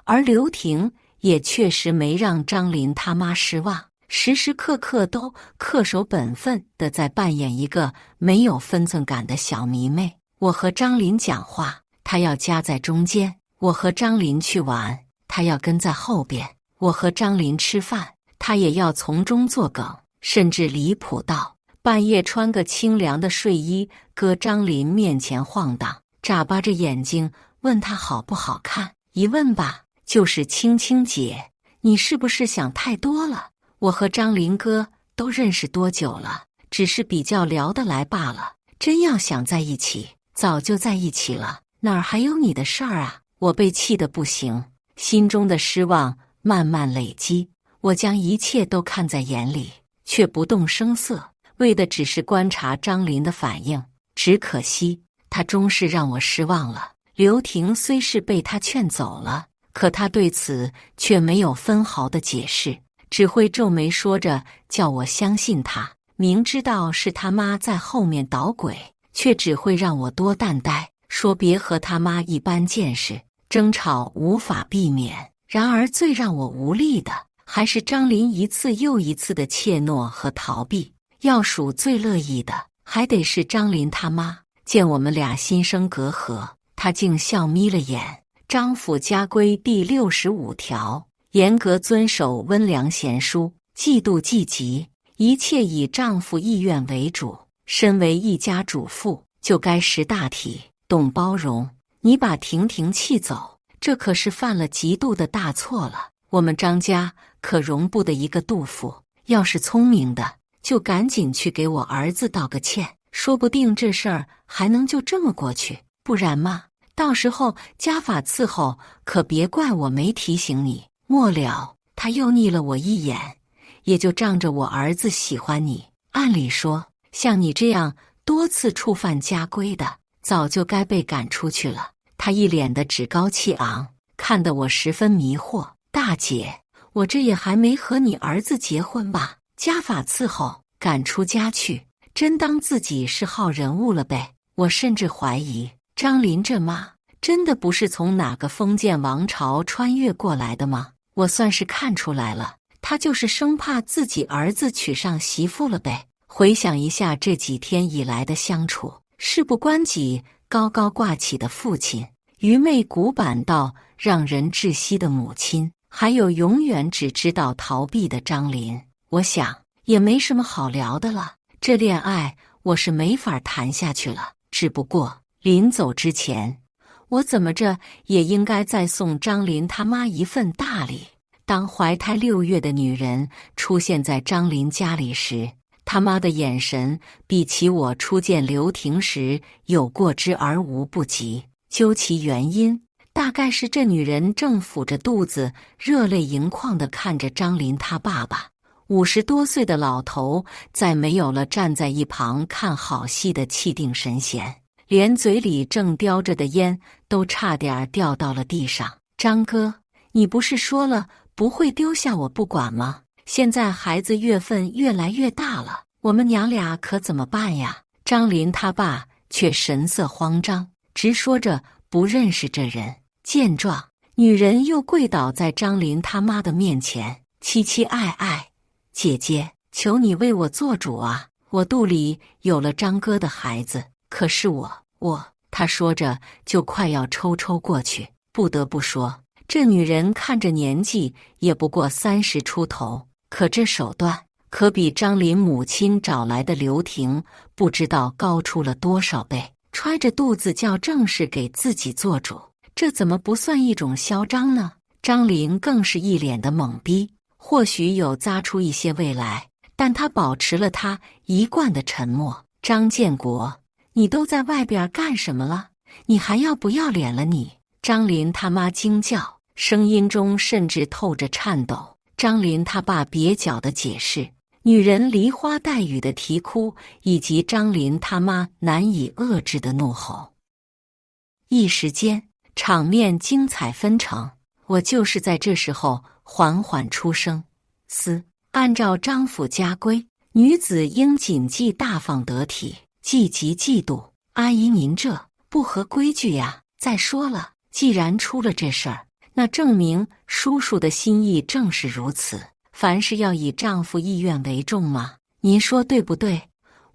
而刘婷也确实没让张林他妈失望，时时刻刻都恪守本分地在扮演一个没有分寸感的小迷妹。我和张林讲话，她要夹在中间；我和张林去玩，她要跟在后边；我和张林吃饭，她也要从中作梗，甚至离谱到半夜穿个清凉的睡衣搁张林面前晃荡，眨巴着眼睛问他好不好看。一问吧，就是青青姐，你是不是想太多了？我和张林哥都认识多久了？只是比较聊得来罢了。真要想在一起，早就在一起了，哪儿还有你的事儿啊？我被气得不行，心中的失望慢慢累积。我将一切都看在眼里，却不动声色，为的只是观察张林的反应。只可惜，他终是让我失望了。刘婷虽是被他劝走了，可他对此却没有分毫的解释，只会皱眉说着叫我相信他。明知道是他妈在后面捣鬼，却只会让我多担待，说别和他妈一般见识，争吵无法避免。然而最让我无力的，还是张林一次又一次的怯懦和逃避。要数最乐意的，还得是张林他妈。见我们俩心生隔阂，他竟笑眯了眼。张府家规第65条，严格遵守温良贤淑，忌妒忌疾，一切以丈夫意愿为主。身为一家主妇，就该识大体，懂包容。你把婷婷气走，这可是犯了极度的大错了。我们张家可容不得一个杜甫，要是聪明的，就赶紧去给我儿子道个歉，说不定这事儿还能就这么过去。不然嘛，到时候家法伺候，可别怪我没提醒你。末了，他又睨了我一眼，也就仗着我儿子喜欢你。按理说，像你这样多次触犯家规的，早就该被赶出去了。他一脸的趾高气昂，看得我十分迷惑。大姐，我这也还没和你儿子结婚吧？家法伺候，赶出家去，真当自己是号人物了呗？我甚至怀疑张林这妈真的不是从哪个封建王朝穿越过来的吗？我算是看出来了，他就是生怕自己儿子娶上媳妇了呗。回想一下这几天以来的相处，事不关己高高挂起的父亲，愚昧古板到让人窒息的母亲，还有永远只知道逃避的张林，我想也没什么好聊的了。这恋爱我是没法谈下去了。只不过临走之前，我怎么着也应该再送张林他妈一份大礼。当怀胎6月的女人出现在张林家里时，他妈的眼神比起我初见刘婷时有过之而无不及。究其原因，大概是这女人正抚着肚子，热泪盈眶地看着张林他爸爸。50多岁的老头再没有了站在一旁看好戏的气定神闲，连嘴里正叼着的烟都差点掉到了地上。张哥，你不是说了不会丢下我不管吗？现在孩子月份越来越大了，我们娘俩可怎么办呀？张林他爸却神色慌张，直说着不认识这人。见状，女人又跪倒在张林他妈的面前，凄凄哀哀：姐姐，求你为我做主啊！我肚里有了张哥的孩子，可是他说着就快要抽过去。不得不说，这女人看着年纪也不过30出头，可这手段可比张林母亲找来的刘婷不知道高出了多少倍。揣着肚子叫正式给自己做主，这怎么不算一种嚣张呢？张林更是一脸的懵逼。或许有咂出一些未来，但他保持了他一贯的沉默。张建国，你都在外边干什么了？你还要不要脸了你？张林他妈惊叫，声音中甚至透着颤抖。张林他爸蹩脚的解释，女人梨花带雨的啼哭，以及张林他妈难以遏制的怒吼。一时间，场面精彩纷呈。我就是在这时候缓缓出声：按照张府家规，女子应谨记大方得体，忌及嫉妒。阿姨您这不合规矩呀！再说了，既然出了这事儿，那证明叔叔的心意正是如此。凡事要以丈夫意愿为重嘛，您说对不对？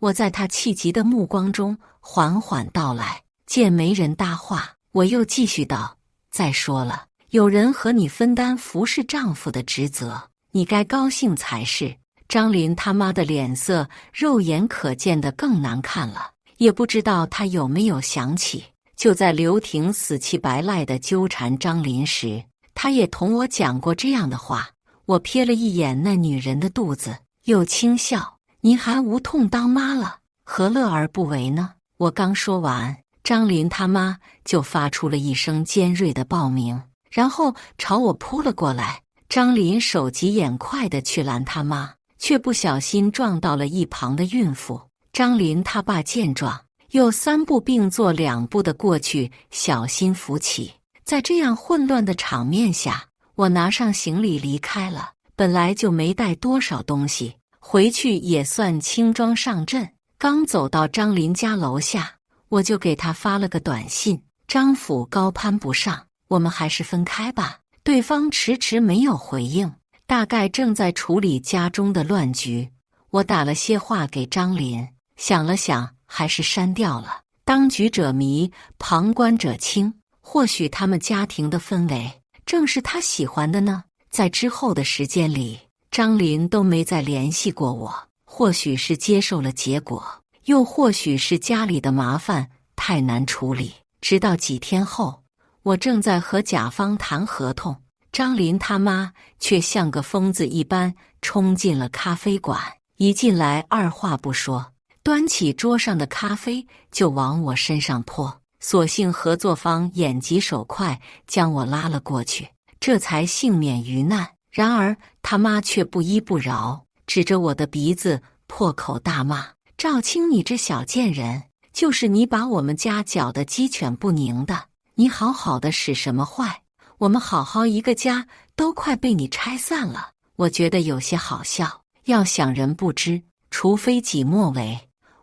我在他气急的目光中缓缓道来。见没人搭话，我又继续道：再说了，有人和你分担服侍丈夫的职责，你该高兴才是。张林他妈的脸色肉眼可见的更难看了，也不知道他有没有想起，就在刘婷死乞白赖的纠缠张林时，他也同我讲过这样的话。我瞥了一眼那女人的肚子，又轻笑：“你还无痛当妈了，何乐而不为呢？”我刚说完，张林他妈就发出了一声尖锐的报鸣，然后朝我扑了过来。张林手急眼快地去拦他妈，却不小心撞到了一旁的孕妇。张林他爸见状，又3步并作2步地过去，小心扶起。在这样混乱的场面下，我拿上行李离开了。本来就没带多少东西，回去也算轻装上阵。刚走到张林家楼下，我就给他发了个短信：“张府高攀不上，我们还是分开吧。”对方迟迟没有回应，大概正在处理家中的乱局。我打了些话给张林，想了想，还是删掉了。当局者迷，旁观者清，或许他们家庭的氛围正是他喜欢的呢。在之后的时间里，张林都没再联系过我，或许是接受了结果，又或许是家里的麻烦太难处理。直到几天后，我正在和甲方谈合同，张林他妈却像个疯子一般冲进了咖啡馆，一进来二话不说，端起桌上的咖啡就往我身上泼。所幸合作方眼疾手快，将我拉了过去，这才幸免于难。然而他妈却不依不饶，指着我的鼻子破口大骂：“赵青，你这小贱人，就是你把我们家搅得鸡犬不宁的，你好好的使什么坏？我们好好一个家都快被你拆散了。”我觉得有些好笑。要想人不知，除非己莫为。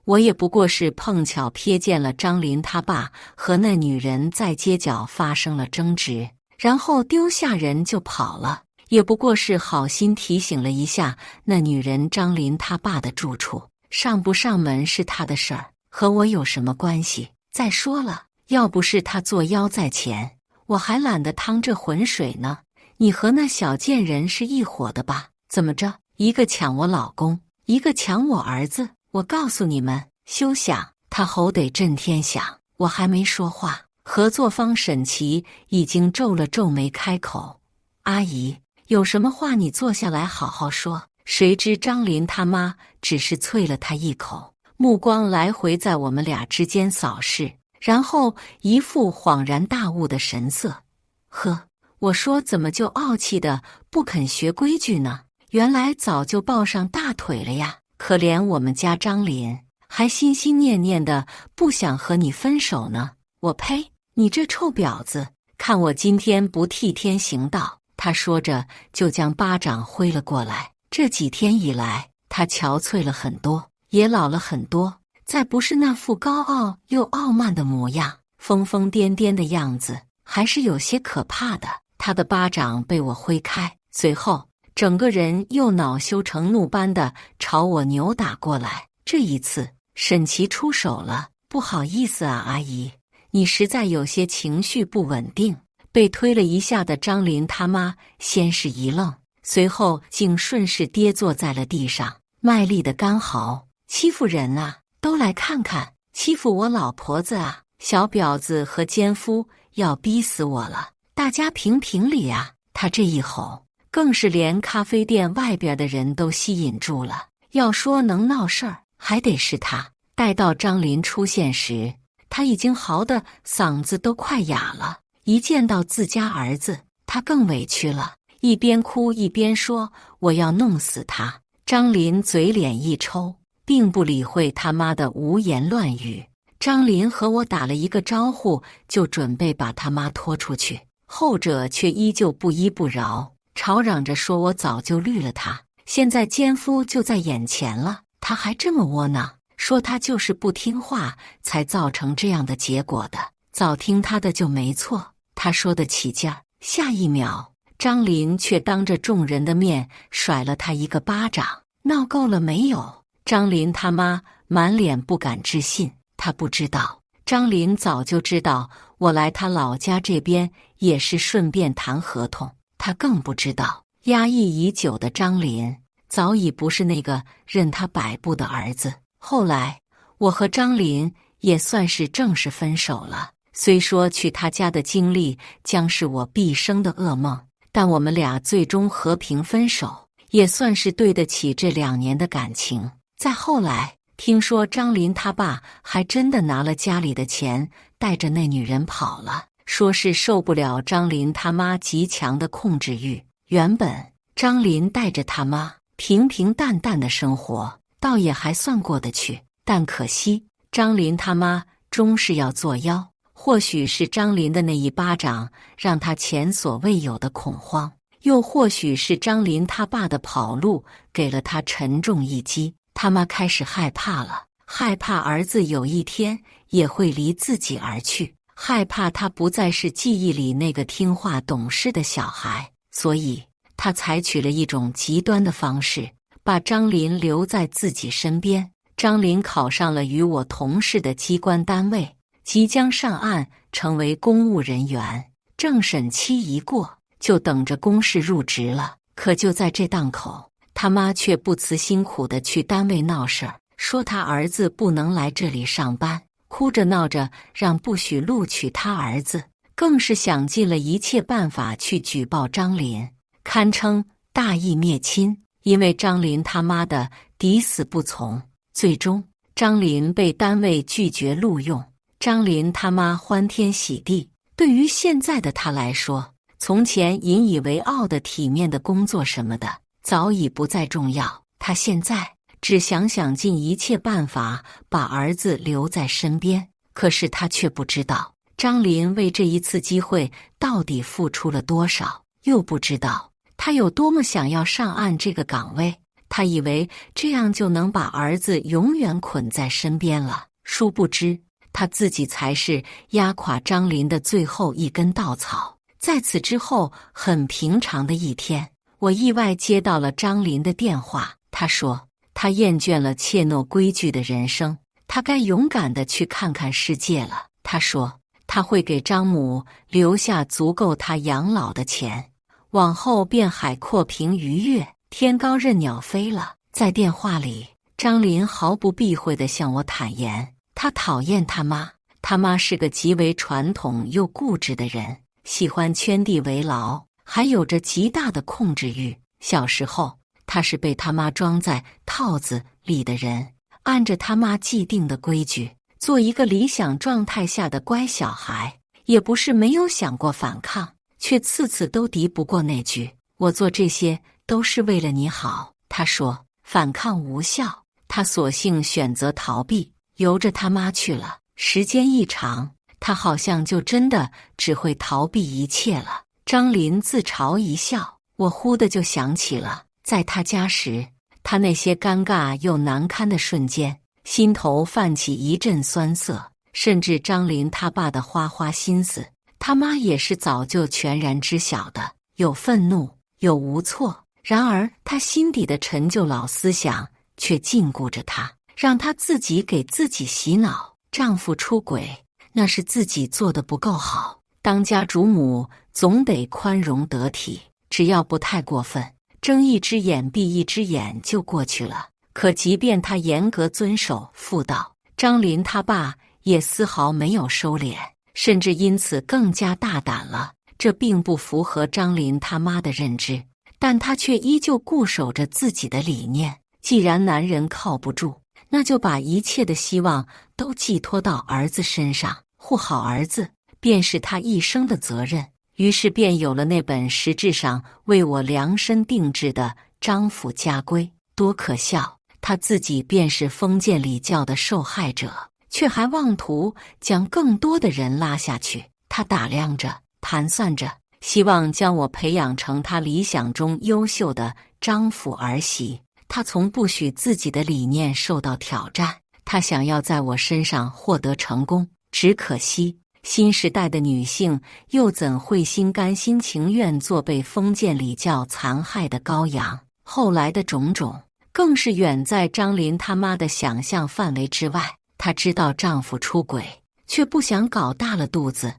我也不过是碰巧瞥见了张林他爸和那女人在街角发生了争执，然后丢下人就跑了，也不过是好心提醒了一下那女人张林他爸的住处，上不上门是他的事儿，和我有什么关系？再说了，要不是他作妖在前，我还懒得趟这浑水呢。你和那小贱人是一伙的吧？怎么着？一个抢我老公，一个抢我儿子，我告诉你们，休想！他吼得震天响。我还没说话，合作方沈琦已经皱了皱眉开口：“阿姨，有什么话你坐下来好好说。”谁知张林他妈只是啐了他一口，目光来回在我们俩之间扫视，然后一副恍然大悟的神色。呵，我说怎么就傲气的不肯学规矩呢？原来早就抱上大腿了呀！可怜我们家张林，还心心念念的不想和你分手呢。我呸！你这臭婊子，看我今天不替天行道！他说着就将巴掌挥了过来。这几天以来，他憔悴了很多，也老了很多，再不是那副高傲又傲慢的模样，疯疯癫癫的样子，还是有些可怕的。他的巴掌被我挥开，随后整个人又恼羞成怒般的朝我扭打过来。这一次，沈琦出手了：“不好意思啊，阿姨，你实在有些情绪不稳定。”被推了一下的张林他妈先是一愣，随后竟顺势跌坐在了地上，卖力的干嚎：“欺负人啊！都来看看，欺负我老婆子啊！小婊子和奸夫要逼死我了！大家评评理啊！”他这一吼，更是连咖啡店外边的人都吸引住了。要说能闹事儿，还得是他。待到张林出现时，他已经嚎得嗓子都快哑了。一见到自家儿子，他更委屈了，一边哭一边说：“我要弄死他。”张林嘴脸一抽，并不理会他妈的胡言乱语。张林和我打了一个招呼，就准备把他妈拖出去，后者却依旧不依不饶，吵嚷着说我早就绿了他，现在奸夫就在眼前了，他还这么窝囊，说他就是不听话才造成这样的结果的，早听他的就没错。他说得起劲儿，下一秒，张林却当着众人的面甩了他一个巴掌。闹够了没有？张林他妈满脸不敢置信，他不知道，张林早就知道我来他老家这边也是顺便谈合同，他更不知道，压抑已久的张林早已不是那个任他摆布的儿子。后来，我和张林也算是正式分手了。虽说去他家的经历将是我毕生的噩梦，但我们俩最终和平分手，也算是对得起这2年的感情。再后来，听说张林他爸还真的拿了家里的钱，带着那女人跑了，说是受不了张林他妈极强的控制欲。原本张林带着他妈平平淡淡的生活，倒也还算过得去，但可惜张林他妈终是要作妖。或许是张林的那一巴掌让他前所未有的恐慌，又或许是张林他爸的跑路给了他沉重一击。他妈开始害怕了，害怕儿子有一天也会离自己而去，害怕他不再是记忆里那个听话懂事的小孩，所以他采取了一种极端的方式，把张林留在自己身边。张林考上了与我同事的机关单位，即将上岸成为公务人员，政审期一过，就等着公示入职了。可就在这档口，他妈却不辞辛苦地去单位闹事儿，说他儿子不能来这里上班，哭着闹着让不许录取他儿子，更是想尽了一切办法去举报张林，堪称大义灭亲。因为张林他妈的抵死不从，最终张林被单位拒绝录用。张林他妈欢天喜地，对于现在的他来说，从前引以为傲的体面的工作什么的早已不再重要，他现在只想尽一切办法把儿子留在身边。可是他却不知道张林为这一次机会到底付出了多少，又不知道他有多么想要上岸这个岗位。他以为这样就能把儿子永远捆在身边了，殊不知他自己才是压垮张林的最后一根稻草。在此之后，很平常的一天，我意外接到了张林的电话。他说他厌倦了怯懦规矩的人生，他该勇敢地去看看世界了。他说他会给张母留下足够他养老的钱，往后便海阔凭鱼跃，天高任鸟飞了。在电话里，张林毫不避讳地向我坦言，他讨厌他妈，他妈是个极为传统又固执的人，喜欢圈地为牢，还有着极大的控制欲。小时候，他是被他妈装在套子里的人，按着他妈既定的规矩，做一个理想状态下的乖小孩，也不是没有想过反抗，却次次都敌不过那句我做这些都是为了你好。他说反抗无效，他索性选择逃避，由着他妈去了。时间一长，他好像就真的只会逃避一切了。张林自嘲一笑，我忽的就想起了在他家时，他那些尴尬又难堪的瞬间，心头泛起一阵酸涩。甚至张林他爸的花花心思，他妈也是早就全然知晓的，有愤怒，有无措。然而他心底的陈旧老思想却禁锢着他，让他自己给自己洗脑。丈夫出轨，那是自己做得不够好，当家主母总得宽容得体，只要不太过分，睁一只眼闭一只眼就过去了。可即便他严格遵守妇道，张林他爸也丝毫没有收敛，甚至因此更加大胆了。这并不符合张林他妈的认知，但他却依旧固守着自己的理念。既然男人靠不住，那就把一切的希望都寄托到儿子身上，护好儿子便是他一生的责任。于是便有了那本实质上为我量身定制的张府家规。多可笑，他自己便是封建礼教的受害者，却还妄图将更多的人拉下去。他打量着，盘算着，希望将我培养成他理想中优秀的张府儿媳。他从不许自己的理念受到挑战，他想要在我身上获得成功。只可惜新时代的女性又怎会心甘心情愿做被封建礼教残害的羔羊。后来的种种更是远在张林他妈的想象范围之外。她知道丈夫出轨，却不想搞大了肚子；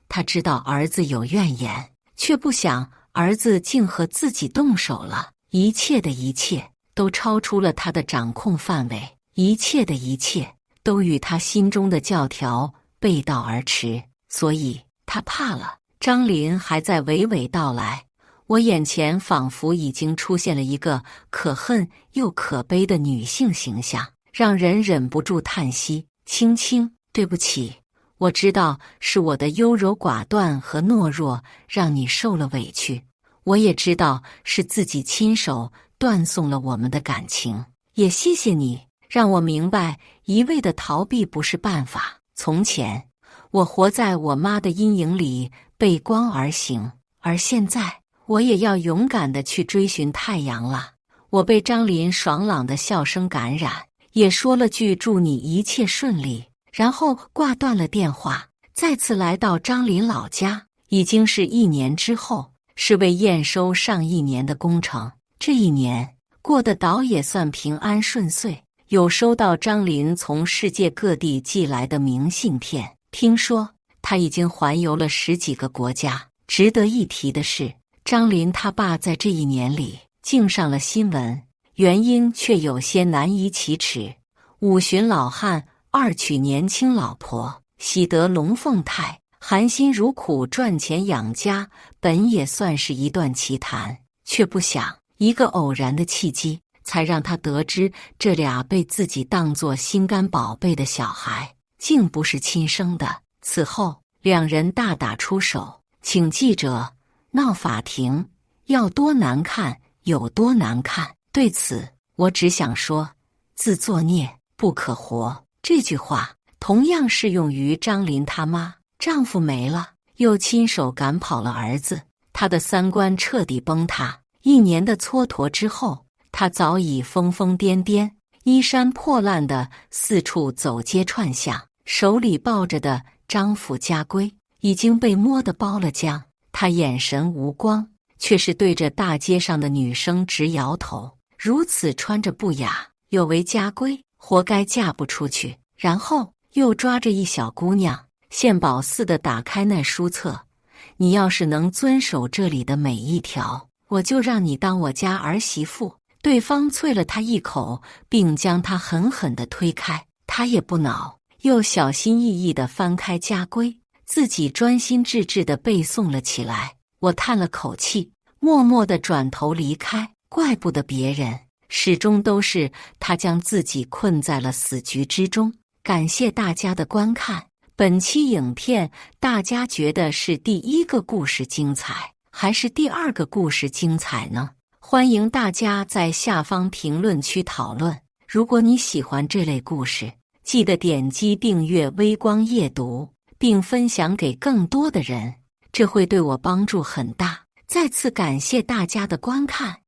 她知道儿子有怨言，却不想儿子竟和自己动手了。一切的一切都超出了他的掌控范围，一切的一切都与他心中的教条背道而驰，所以他怕了。张林还在娓娓道来，我眼前仿佛已经出现了一个可恨又可悲的女性形象，让人忍不住叹息：青青，对不起，我知道是我的优柔寡断和懦弱让你受了委屈，我也知道是自己亲手断送了我们的感情，也谢谢你让我明白一味的逃避不是办法。从前我活在我妈的阴影里，背光而行，而现在我也要勇敢地去追寻太阳了。我被张林爽朗的笑声感染，也说了句祝你一切顺利，然后挂断了电话。再次来到张林老家，已经是1年之后，是为验收上1年的工程。这1年过得倒也算平安顺遂，有收到张林从世界各地寄来的明信片，听说他已经环游了10几个国家。值得一提的是，张林他爸在这1年里竟上了新闻，原因却有些难以启齿。5旬老汉2娶年轻老婆，喜得龙凤胎，含辛茹苦赚钱养家，本也算是一段奇谈，却不想一个偶然的契机，才让他得知这俩被自己当作心肝宝贝的小孩，竟不是亲生的。此后2人大打出手，请记者，闹法庭，要多难看有多难看。对此，我只想说，自作孽不可活。这句话同样适用于张林他妈。丈夫没了，又亲手赶跑了儿子，她的3观彻底崩塌。1年的蹉跎之后，她早已疯疯癫癫，衣衫破烂的四处走街串巷，手里抱着的张富家规已经被摸得包了浆。她眼神无光，却是对着大街上的女生直摇头，如此穿着不雅，有违家规，活该嫁不出去。然后又抓着一小姑娘，献宝似的打开那书册，你要是能遵守这里的每一条，我就让你当我家儿媳妇。对方啐了他一口，并将他狠狠地推开，他也不恼，又小心翼翼地翻开家规，自己专心致志地背诵了起来。我叹了口气，默默地转头离开。怪不得别人，始终都是他将自己困在了死局之中。感谢大家的观看。本期影片大家觉得是第1个故事精彩，还是第2个故事精彩呢？欢迎大家在下方评论区讨论。如果你喜欢这类故事，记得点击订阅微光夜读，并分享给更多的人，这会对我帮助很大。再次感谢大家的观看。